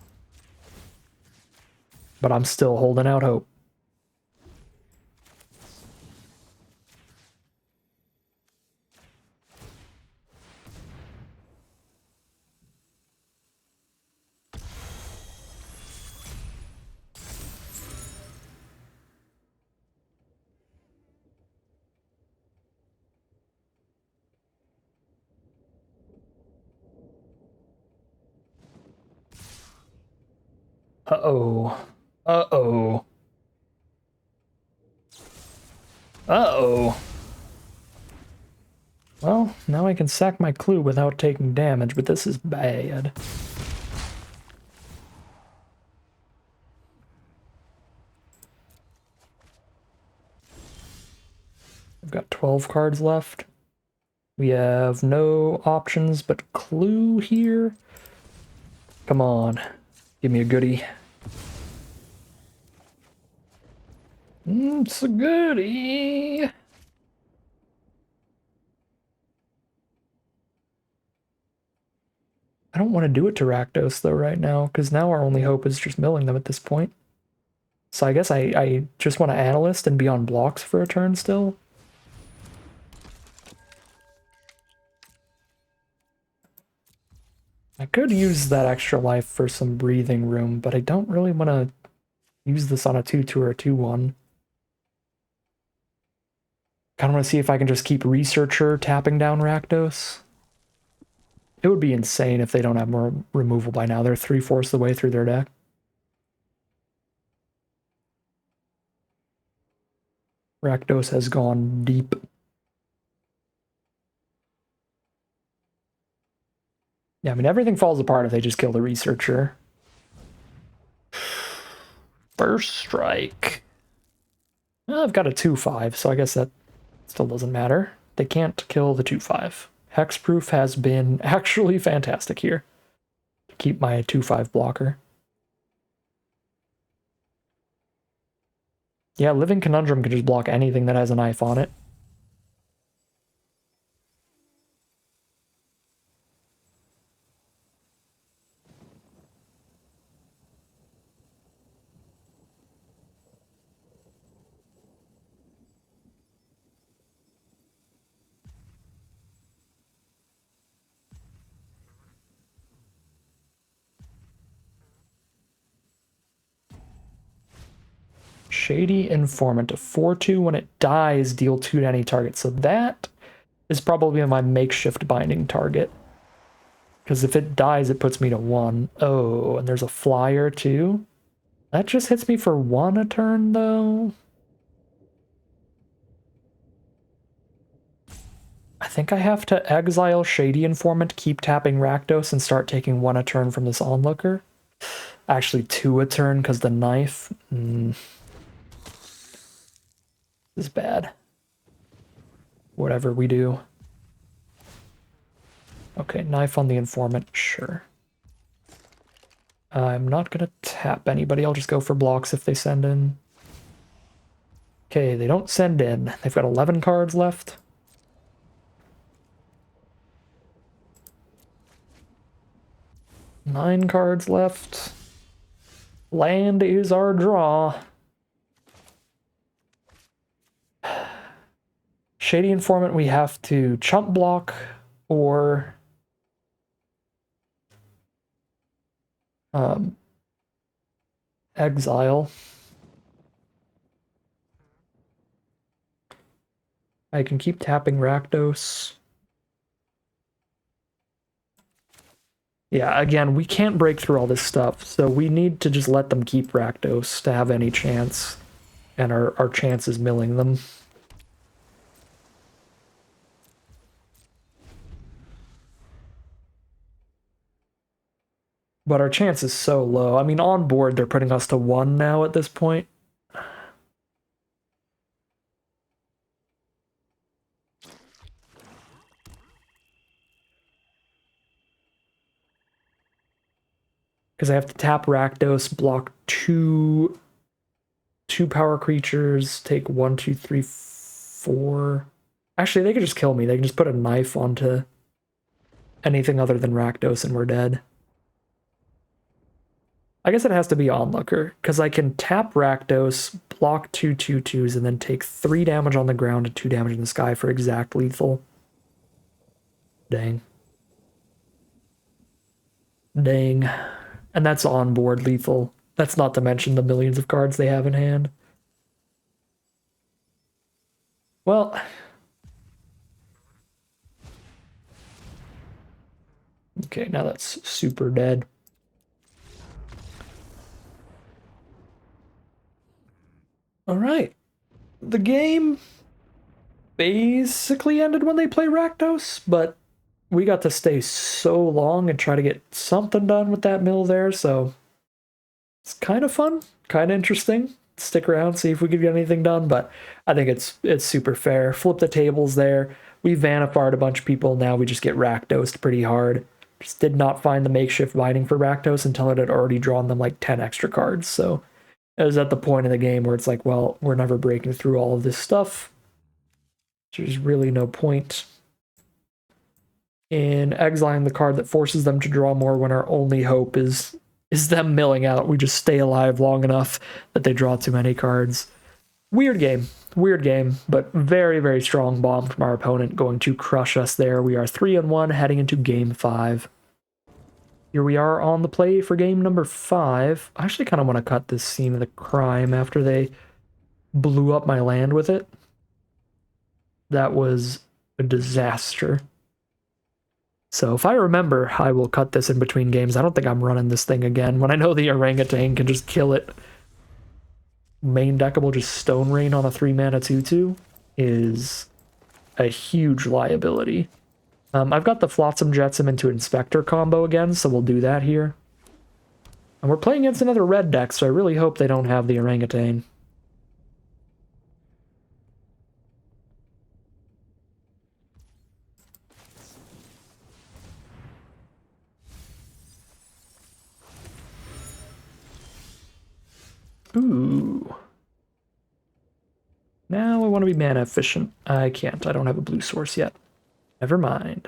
But I'm still holding out hope. Uh-oh. Uh-oh. Uh-oh. Well, now I can sack my clue without taking damage, but this is bad. I've got 12 cards left. We have no options but clue here. Come on. Give me a goodie. It's a goodie. I don't want to do it to Rakdos, though, right now, because now our only hope is just milling them at this point. So I guess I just want to Analyst and be on blocks for a turn still. I could use that extra life for some breathing room, but I don't really want to use this on a 2/2 or a 2/1. Kind of want to see if I can just keep Researcher tapping down Rakdos. It would be insane if they don't have more removal by now. They're 3/4 the way through their deck. Rakdos has gone deep. Yeah, I mean, everything falls apart if they just kill the researcher. First strike. Well, I've got a 2/5, so I guess that still doesn't matter. They can't kill the 2/5. Hexproof has been actually fantastic here to keep my 2/5 blocker. Yeah, Living Conundrum can just block anything that has a knife on it. Shady Informant, a 4/2. When it dies, deal 2 to any target. So that is probably my makeshift binding target. Because if it dies, it puts me to 1. Oh, and there's a flyer too. That just hits me for 1 a turn, though. I think I have to exile Shady Informant, keep tapping Rakdos, and start taking 1 a turn from this onlooker. Actually, 2 a turn because the knife. This is bad. Whatever we do. Okay, knife on the informant, sure. I'm not gonna tap anybody, I'll just go for blocks if they send in. Okay, they don't send in. They've got 11 cards left. Nine cards left. Land is our draw. Shady Informant, we have to chump block or exile. I can keep tapping Rakdos. Yeah, again, we can't break through all this stuff, so we need to just let them keep Rakdos to have any chance. And our chance is milling them. But our chance is so low. I mean, on board, they're putting us to 1 now at this point. Because I have to tap Rakdos, block two power creatures, take 1, 2, 3, 4. Actually, they could just kill me. They can just put a knife onto anything other than Rakdos and we're dead. I guess it has to be Onlooker, because I can tap Rakdos, block 2 2/2s, and then take 3 damage on the ground and 2 damage in the sky for exact lethal. Dang. Dang. And that's on-board lethal. That's not to mention the millions of cards they have in hand. Well... Okay, now that's super dead. Alright. The game basically ended when they play Rakdos, but we got to stay so long and try to get something done with that mill there, so it's kind of fun, kind of interesting. Stick around, see if we can get anything done, but I think it's super fair. Flip the tables there. We Vanified a bunch of people, now we just get Rakdosed pretty hard. Just did not find the makeshift binding for Rakdos until it had already drawn them like 10 extra cards, so it was at the point in the game where it's like, well, we're never breaking through all of this stuff. There's really no point in exiling the card that forces them to draw more when our only hope is them milling out. We just stay alive long enough that they draw too many cards. Weird game, but very, very strong bomb from our opponent, going to crush us there. We are 3-1 heading into game 5. Here we are on the play for game number 5. I actually kind of want to cut this scene of the crime after they blew up my land with it. That was a disaster. So if I remember, I will cut this in between games. I don't think I'm running this thing again. When I know the orangutan can just kill it. Main deckable, just Stone Rain on a 3-mana 2/2 is a huge liability. I've got the Flotsam Jetsam into Inspector combo again, so we'll do that here. And we're playing against another red deck, so I really hope they don't have the Orangutan. Ooh. Now I want to be mana efficient. I can't. I don't have a blue source yet. Never mind.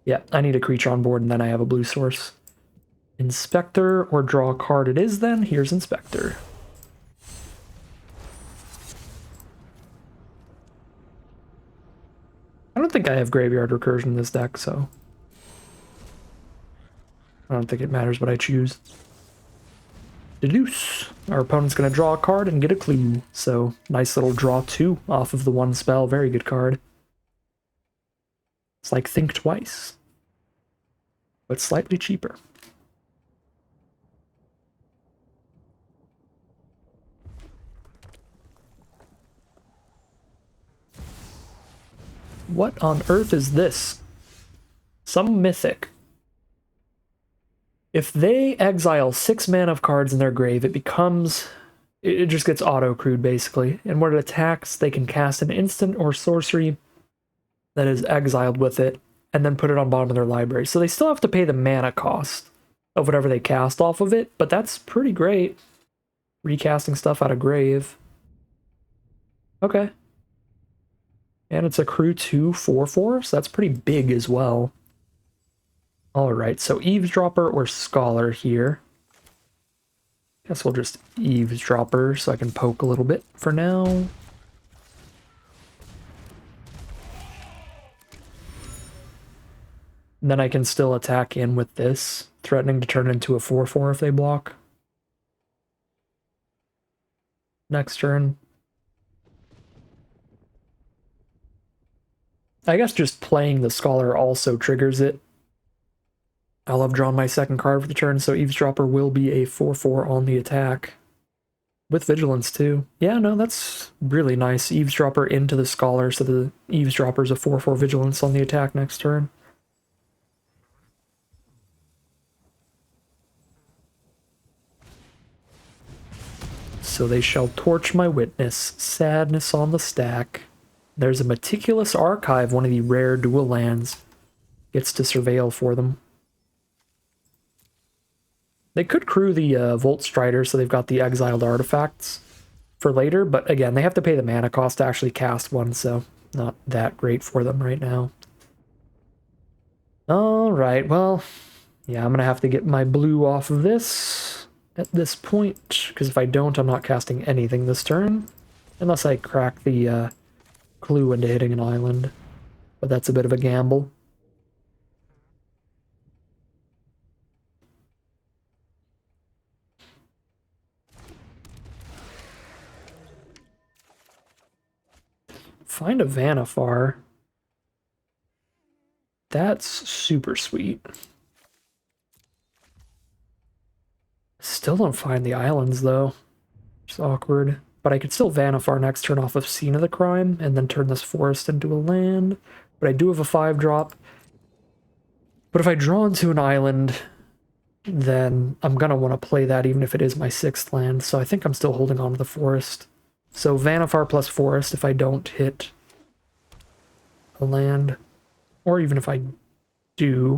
Yeah, I need a creature on board and then I have a blue source. Inspector or draw a card it is then. Here's Inspector. I don't think I have Graveyard Recursion in this deck, so I don't think it matters what I choose. Deduce. Our opponent's going to draw a card and get a clue. So, nice little draw 2 off of the one spell. Very good card. It's like Think Twice, but slightly cheaper. What on earth is this? Some mythic. If they exile 6 mana of cards in their grave, it just gets auto-crewed, basically. And when it attacks, they can cast an instant or sorcery that is exiled with it, and then put it on bottom of their library. So they still have to pay the mana cost of whatever they cast off of it, but that's pretty great. Recasting stuff out of grave. Okay. And it's a crew 2/4/4, so that's pretty big as well. Alright, so Eavesdropper or Scholar here. Guess we'll just Eavesdropper so I can poke a little bit for now. And then I can still attack in with this, threatening to turn into a 4/4 if they block. Next turn. I guess just playing the Scholar also triggers it. I'll have drawn my second card for the turn, so Eavesdropper will be a 4/4 on the attack. With Vigilance, too. Yeah, no, that's really nice. Eavesdropper into the Scholar, so the Eavesdropper's a 4/4 Vigilance on the attack next turn. So they shall torch my witness. Sadness on the stack. There's a Meticulous Archive, one of the rare dual lands. Gets to surveil for them. They could crew the Volt Strider, so they've got the exiled artifacts for later, but again, they have to pay the mana cost to actually cast one, so not that great for them right now. Alright, well, yeah, I'm gonna have to get my blue off of this at this point, because if I don't, I'm not casting anything this turn, unless I crack the clue into hitting an island, but that's a bit of a gamble. Find a Vanifar. That's super sweet. Still don't find the islands, though. It's awkward. But I could still Vanifar next turn off of Scene of the Crime, and then turn this forest into a land. But I do have a 5-drop. But if I draw into an island, then I'm going to want to play that even if it is my 6th land. So I think I'm still holding on to the forest. So Vanifar plus forest if I don't hit a land. Or even if I do.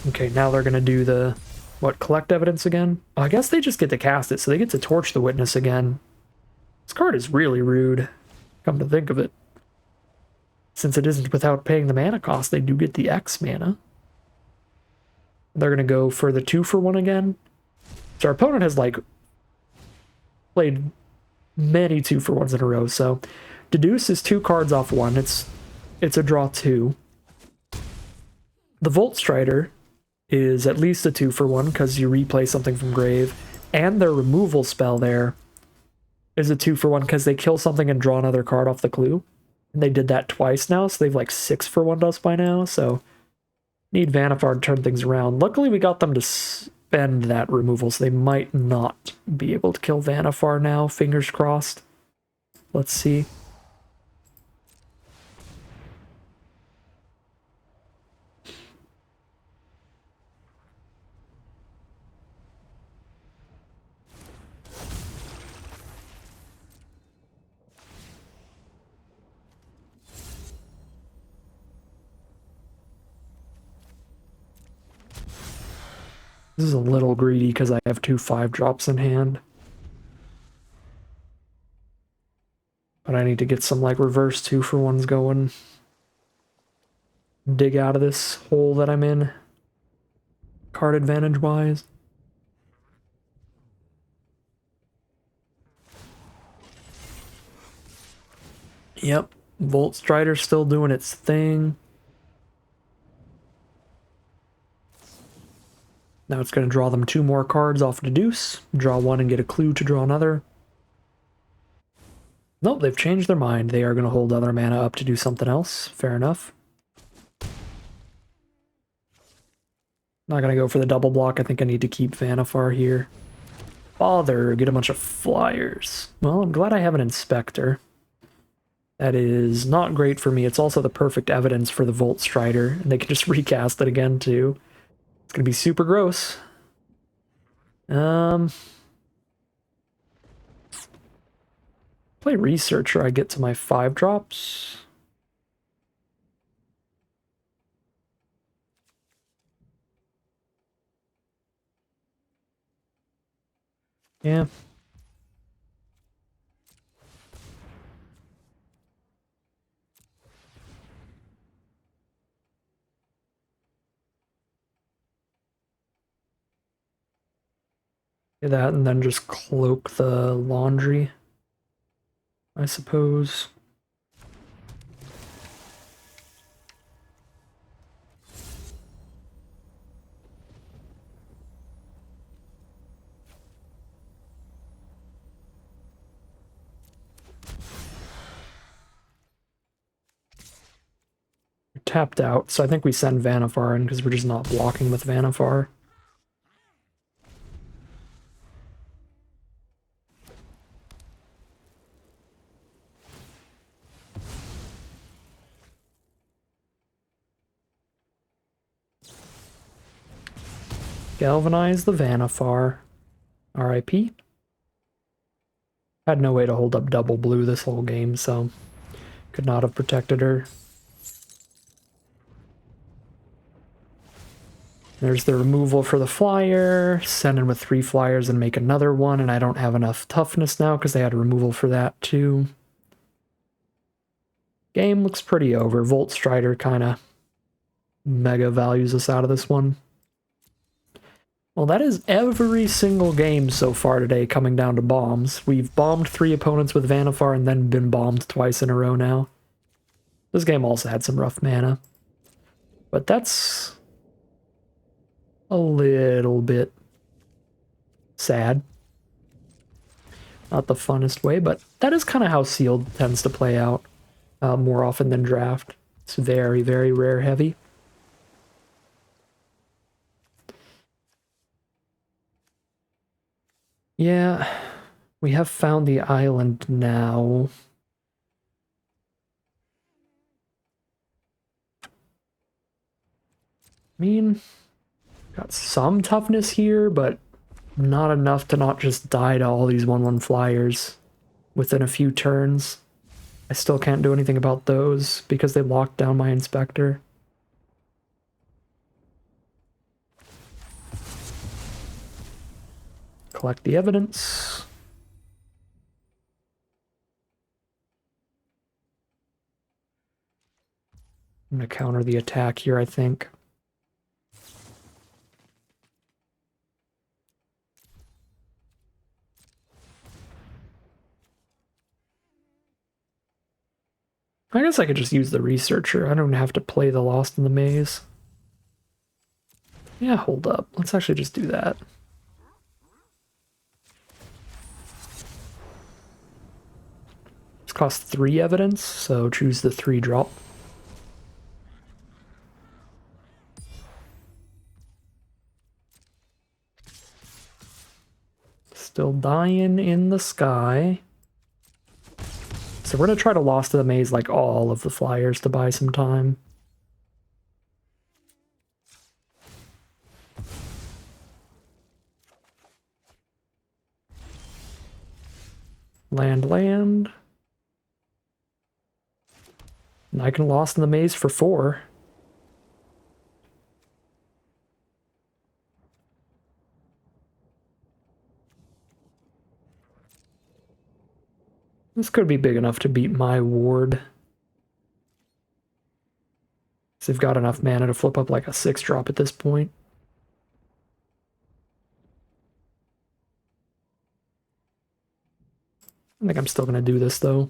Okay, now they're going to do the, collect evidence again? Oh, I guess they just get to cast it, so they get to torch the witness again. This card is really rude, come to think of it. Since it isn't without paying the mana cost, they do get the X mana. They're going to go for the 2-for-1 again. So our opponent has, played many 2-for-1s in a row, so Deduce is 2 cards off 1. It's a draw 2. The Volt Strider is at least a 2-for-1 because you replay something from grave, and their removal spell there is a 2-for-1 because they kill something and draw another card off the clue. And they did that twice now, so they've 6-for-1 us by now, so need Vanifar to turn things around. Luckily we got them to spend that removal, so they might not be able to kill Vanifar now, fingers crossed. Let's see. This is a little greedy because I have 2 5-drops in hand. But I need to get some, like, reverse 2-for-1s going. Dig out of this hole that I'm in. Card advantage-wise. Yep. Volt Strider's still doing its thing. Now it's going to draw them 2 more cards off the deuce. Draw 1 and get a clue to draw another. Nope, they've changed their mind. They are going to hold other mana up to do something else. Fair enough. Not going to go for the double block. I think I need to keep Vanifar here. Bother, get a bunch of flyers. Well, I'm glad I have an Inspector. That is not great for me. It's also the perfect evidence for the Volt Strider. And they can just recast it again, too. It's going to be super gross. Play Researcher, I get to my 5-drops. Yeah. Do that and then just cloak the laundry, I suppose. We're tapped out, so I think we send Vanifar in because we're just not blocking with Vanifar. Galvanize the Vanifar. RIP. Had no way to hold up double blue this whole game, so could not have protected her. There's the removal for the flyer. Send in with 3 flyers and make another one, and I don't have enough toughness now because they had removal for that too. Game looks pretty over. Volt Strider kind of mega values us out of this one. Well, that is every single game so far today coming down to bombs. We've bombed 3 opponents with Vanifar and then been bombed twice in a row now. This game also had some rough mana. But that's a little bit sad. Not the funnest way, but that is kind of how Sealed tends to play out more often than Draft. It's very, very rare heavy. Yeah, we have found the island now. I mean, got some toughness here, but not enough to not just die to all these 1/1 flyers within a few turns. I still can't do anything about those because they locked down my Inspector. Collect the evidence. I'm going to counter the attack here, I think. I guess I could just use the Researcher. I don't have to play the Lost in the Maze. Yeah, hold up. Let's actually just do that. This costs 3 evidence, so choose the 3-drop. Still dying in the sky. So we're going to try to Lost to the Maze like all of the flyers to buy some time. Land. And I can Lost in the Maze for 4. This could be big enough to beat my ward. So they've got enough mana to flip up like a 6-drop at this point. I think I'm still going to do this, though.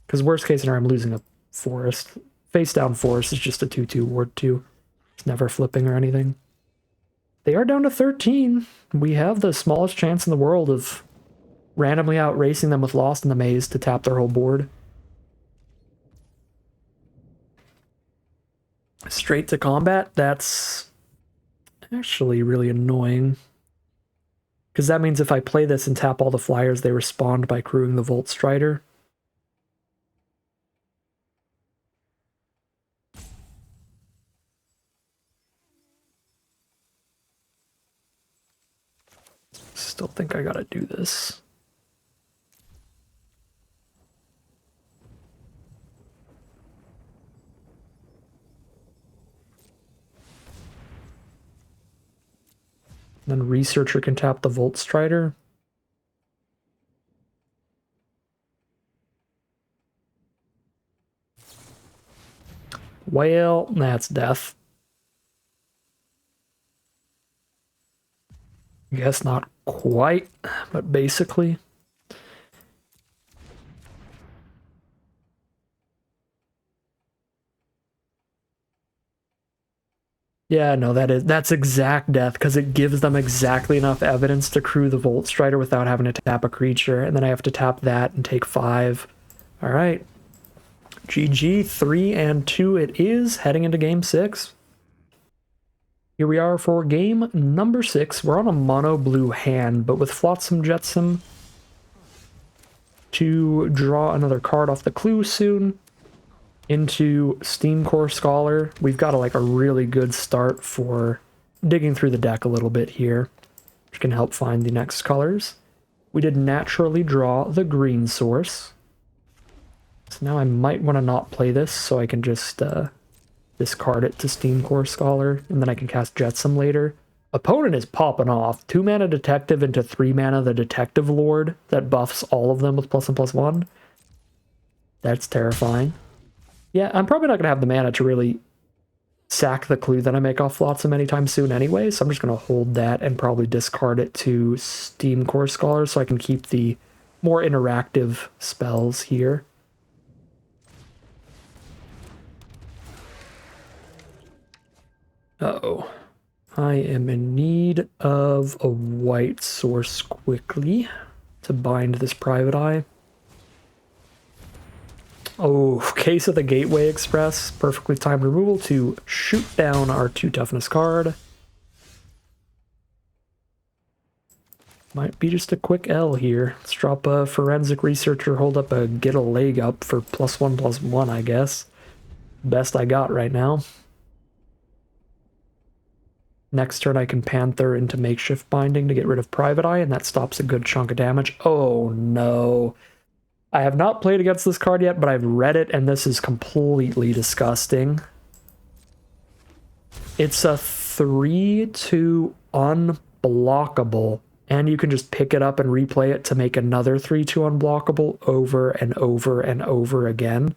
Because worst case scenario, I'm losing a forest. Face down forest is just a 2-2 ward 2. It's never flipping or anything. They are down to 13. We have the smallest chance in the world of randomly out racing them with Lost in the Maze to tap their whole board. Straight to combat, that's actually really annoying. Because that means if I play this and tap all the flyers, they respond by crewing the Volt Strider. Still think I gotta do this. Then Researcher can tap the Volt Strider. Well, that's death. Guess not quite, but basically. Yeah, no, that's exact death, because it gives them exactly enough evidence to crew the Volt Strider without having to tap a creature, and then I have to tap that and take 5. Alright. GG, 3-2 it is, heading into game 6. Here we are for game number 6. We're on a mono blue hand, but with Flotsam Jetsam to draw another card off the clue soon. Into Steam Core Scholar, we've got a really good start for digging through the deck a little bit here, which can help find the next colors. We did naturally draw the green source. So now I might want to not play this so I can just discard it to Steam Core Scholar, and then I can cast Jetsam later. Opponent is popping off. 2-mana Detective into 3-mana the Detective Lord that buffs all of them with +1/+1. That's terrifying. Yeah, I'm probably not going to have the mana to really sack the clue that I make off Flotsam anytime soon anyway, so I'm just going to hold that and probably discard it to Steam Core Scholar so I can keep the more interactive spells here. Uh-oh. I am in need of a white source quickly to bind this Private Eye. Oh, Case of the Gateway Express. Perfectly timed removal to shoot down our 2 toughness card. Might be just a quick L here. Let's drop a Forensic Researcher, hold up a Get a Leg Up for +1/+1, I guess. Best I got right now. Next turn I can Panther into Makeshift Binding to get rid of Private Eye, and that stops a good chunk of damage. Oh no. I have not played against this card yet, but I've read it, and this is completely disgusting. It's a 3/2 unblockable, and you can just pick it up and replay it to make another 3/2 unblockable over and over and over again.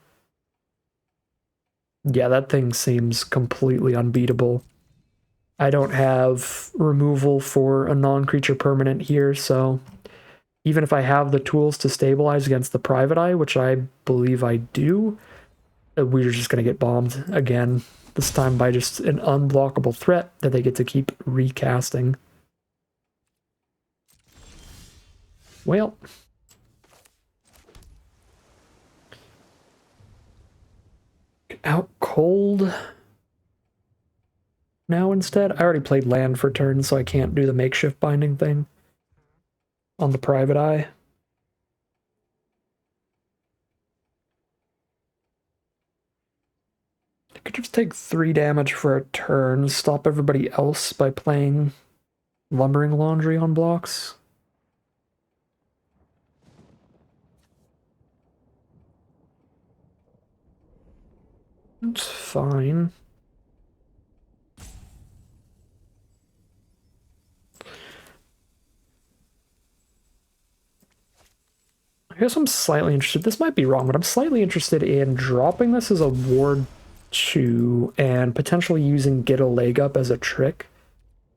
Yeah, that thing seems completely unbeatable. I don't have removal for a non-creature permanent here, so even if I have the tools to stabilize against the Private Eye, which I believe I do, we're just going to get bombed again, this time by just an unblockable threat that they get to keep recasting. Well, out cold now instead. I already played land for turn, so I can't do the Makeshift Binding thing on the Private Eye. I could just take 3 damage for a turn, stop everybody else by playing Lumbering Laundry on blocks. It's fine. guess I'm slightly interested. This might be wrong, but I'm slightly interested in dropping this as a ward 2 and potentially using Get a Leg Up as a trick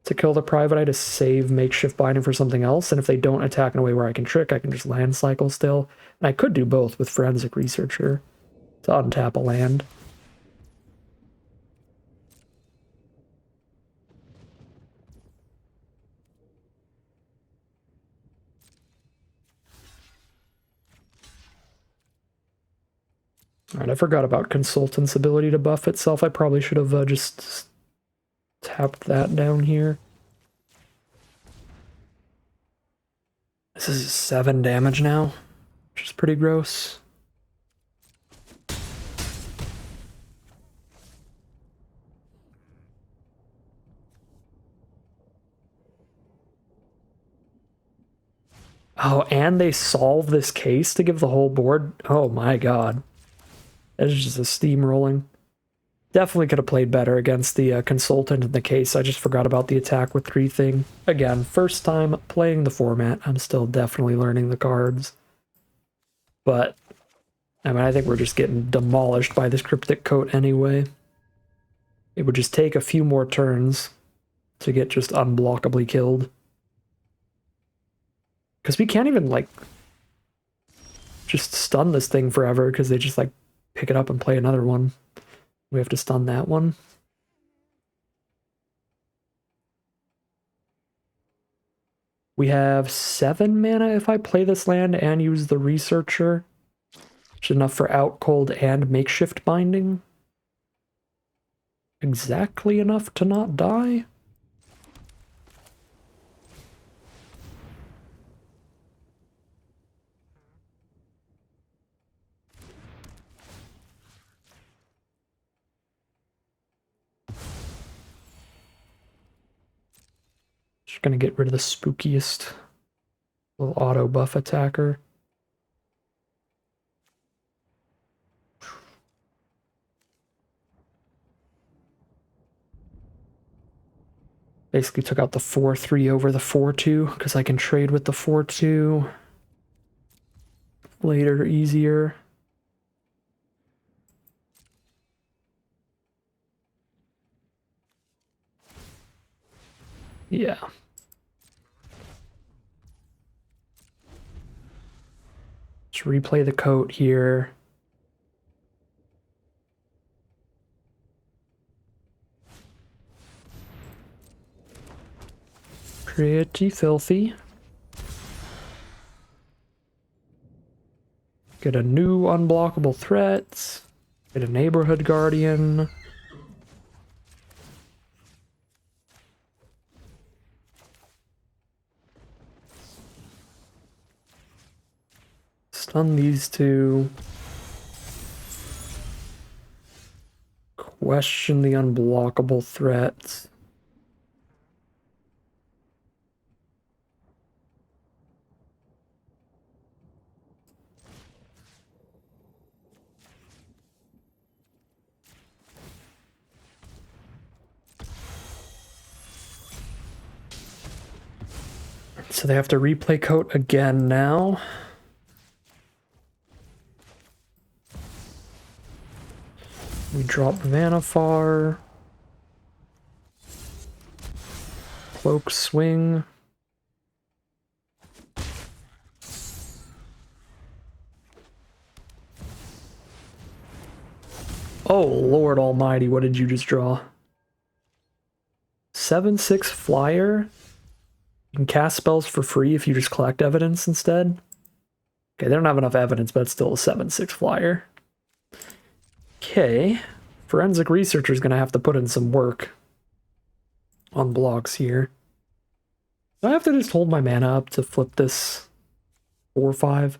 to kill the Private Eye to save Makeshift Binding for something else. And if they don't attack in a way where I can trick, I can just land cycle still. And I could do both with Forensic Researcher to untap a land. Alright, I forgot about Consultant's ability to buff itself. I probably should have just tapped that down here. This is 7 damage now, which is pretty gross. Oh, and they solve this case to give the whole board? Oh my god. That is just a steamrolling. Definitely could have played better against the Consultant in the case. I just forgot about the attack with 3 thing. Again, first time playing the format. I'm still definitely learning the cards. But, I mean, I think we're just getting demolished by this Cryptic Coat anyway. It would just take a few more turns to get just unblockably killed. Because we can't even, like, just stun this thing forever because they just, like, pick it up and play another one. We have to stun that one. We have 7 mana if I play this land and use the Researcher. Which is enough for Out Cold and Makeshift Binding. Exactly enough to not die. Just gonna get rid of the spookiest little auto buff attacker. Basically took out the 4-3 over the 4-2 because I can trade with the 4-2 later easier. Yeah. Let's replay the coat here. Pretty filthy. Get a new unblockable threat. Get a Neighborhood Guardian. Stun these two. Question the unblockable threats. So they have to replay coat again now. We drop Vanifar. Cloak Swing. Oh, Lord Almighty, what did you just draw? 7/6 flyer? You can cast spells for free if you just collect evidence instead. Okay, they don't have enough evidence, but it's still a 7/6 flyer. Okay, Forensic Researcher is going to have to put in some work on blocks here. Do I have to just hold my mana up to flip this 4/5?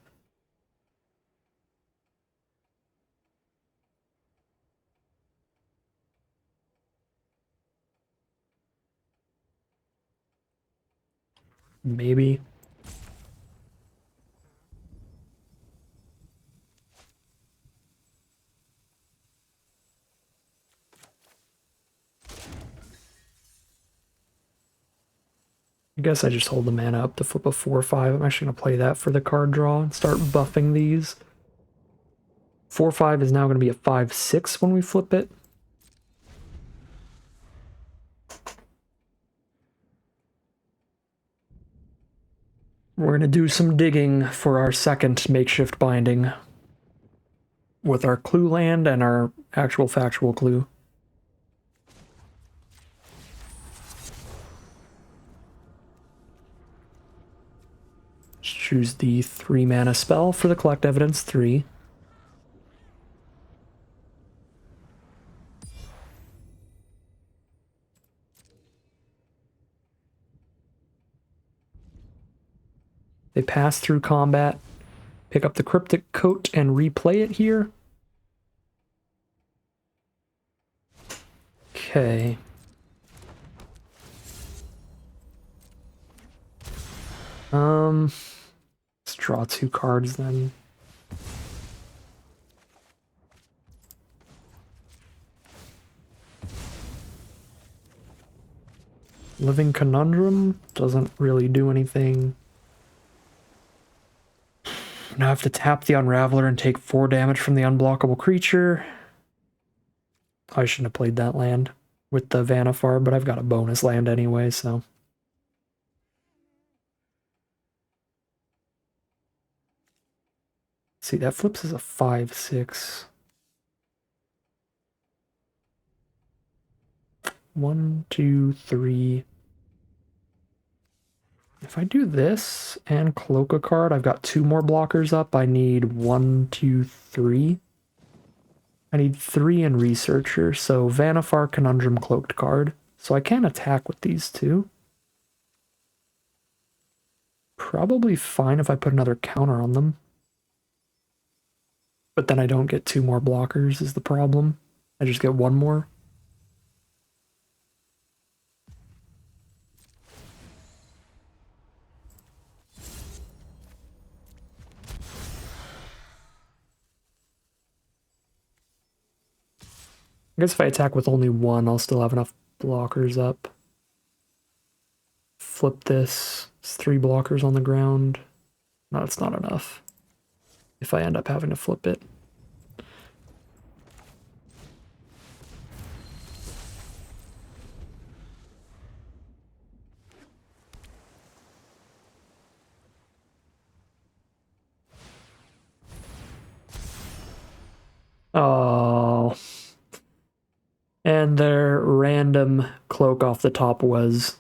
Maybe. guess I just hold the mana up to flip a 4/5. I'm actually going to play that for the card draw and start buffing these. 4/5 is now going to be a 5/6 when we flip it. We're going to do some digging for our second makeshift binding with our clue land and our actual factual clue. Just choose the 3 mana spell for the collect evidence 3. They pass through combat, pick up the Cryptic Coat and replay it here. Okay. Let's draw 2 cards then. Living Conundrum doesn't really do anything. Now I have to tap the Unraveler and take 4 damage from the unblockable creature. I shouldn't have played that land with the Vannifar, but I've got a bonus land anyway, so. See, that flips as a 5/6. 1, 2, 3. If I do this and cloak a card, I've got 2 more blockers up. I need 1, 2, 3. I need 3 in Researcher, so Vannifar, Conundrum, cloaked card. So I can attack with these 2. Probably fine if I put another counter on them. But then I don't get 2 more blockers is the problem. I just get 1 more. I guess if I attack with only 1, I'll still have enough blockers up. Flip this. It's 3 blockers on the ground. No, it's not enough. If I end up having to flip it. Oh. And their random cloak off the top was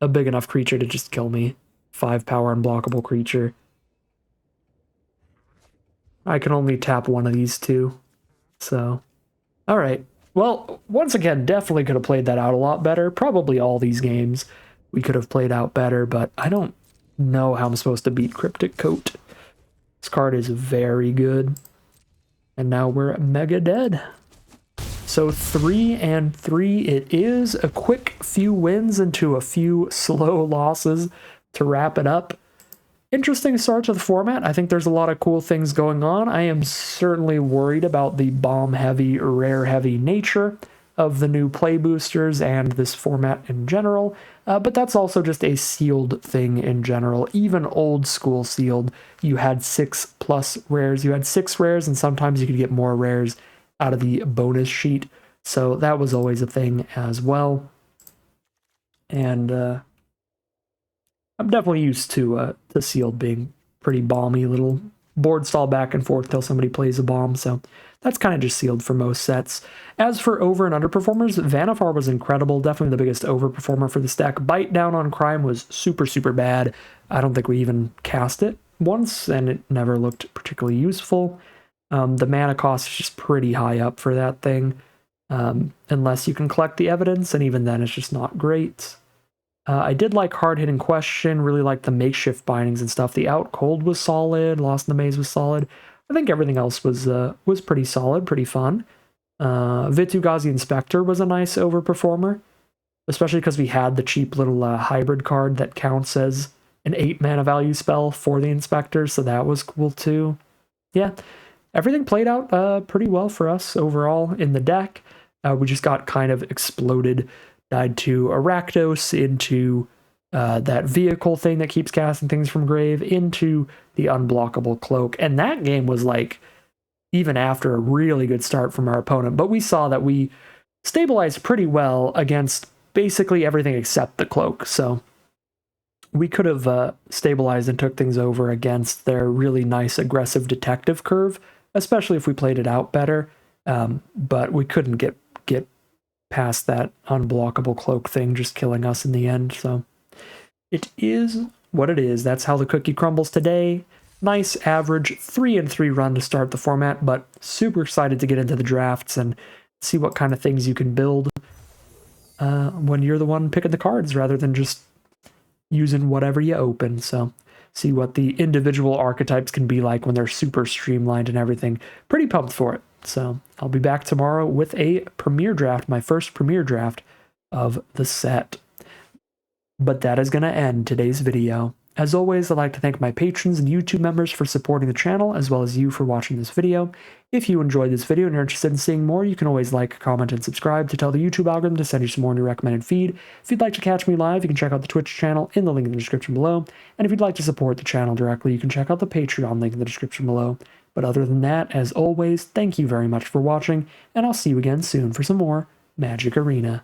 a big enough creature to just kill me. 5 power unblockable creature. I can only tap one of these 2. So, alright. Well, once again, definitely could have played that out a lot better. Probably all these games we could have played out better, but I don't know how I'm supposed to beat Cryptic Coat. This card is very good. And now we're mega dead. So 3 and 3 it is. A quick few wins into a few slow losses to wrap it up. Interesting start to the format. I think there's a lot of cool things going on. I am certainly worried about the bomb-heavy, rare-heavy nature of the new play boosters and this format in general, but that's also just a sealed thing in general. Even old school sealed, you had 6+ rares. You had 6 rares, and sometimes you could get more rares out of the bonus sheet, so that was always a thing as well. And I'm definitely used to sealed being pretty balmy, little board stall back and forth till somebody plays a bomb, so that's kind of just sealed for most sets. As for over and underperformers, Vannifar was incredible, definitely the biggest overperformer for the deck. Bite Down on Crime was super, super bad. I don't think we even cast it once, and it never looked particularly useful. The mana cost is just pretty high up for that thing, unless you can collect the evidence, and even then it's just not great. I did like Hard Hitting Question, really liked the makeshift bindings and stuff. The Out Cold was solid, Lost in the Maze was solid. I think everything else was pretty solid, pretty fun. Vitu-Ghazi Inspector was a nice overperformer, especially because we had the cheap little hybrid card that counts as an 8 mana value spell for the Inspector, so that was cool too. Yeah, everything played out pretty well for us overall in the deck. We just got kind of exploded, died to Arachnos into that vehicle thing that keeps casting things from grave into the unblockable cloak. And that game was like, even after a really good start from our opponent, but we saw that we stabilized pretty well against basically everything except the cloak. So we could have stabilized and took things over against their really nice aggressive detective curve, especially if we played it out better. But we couldn't get past that unblockable cloak thing, just killing us in the end. So it is what it is. That's how the cookie crumbles today. Nice average 3-3 run to start the format, but super excited to get into the drafts and see what kind of things you can build when you're the one picking the cards rather than just using whatever you open. So see what the individual archetypes can be like when they're super streamlined and everything. Pretty pumped for it. So I'll be back tomorrow with a premiere draft, my first premiere draft of the set. But that is going to end today's video. As always, I'd like to thank my patrons and YouTube members for supporting the channel, as well as you for watching this video. If you enjoyed this video and you're interested in seeing more, you can always like, comment, and subscribe to tell the YouTube algorithm to send you some more in your recommended feed. If you'd like to catch me live, you can check out the Twitch channel in the link in the description below. And if you'd like to support the channel directly, you can check out the Patreon link in the description below. But other than that, as always, thank you very much for watching, and I'll see you again soon for some more Magic Arena.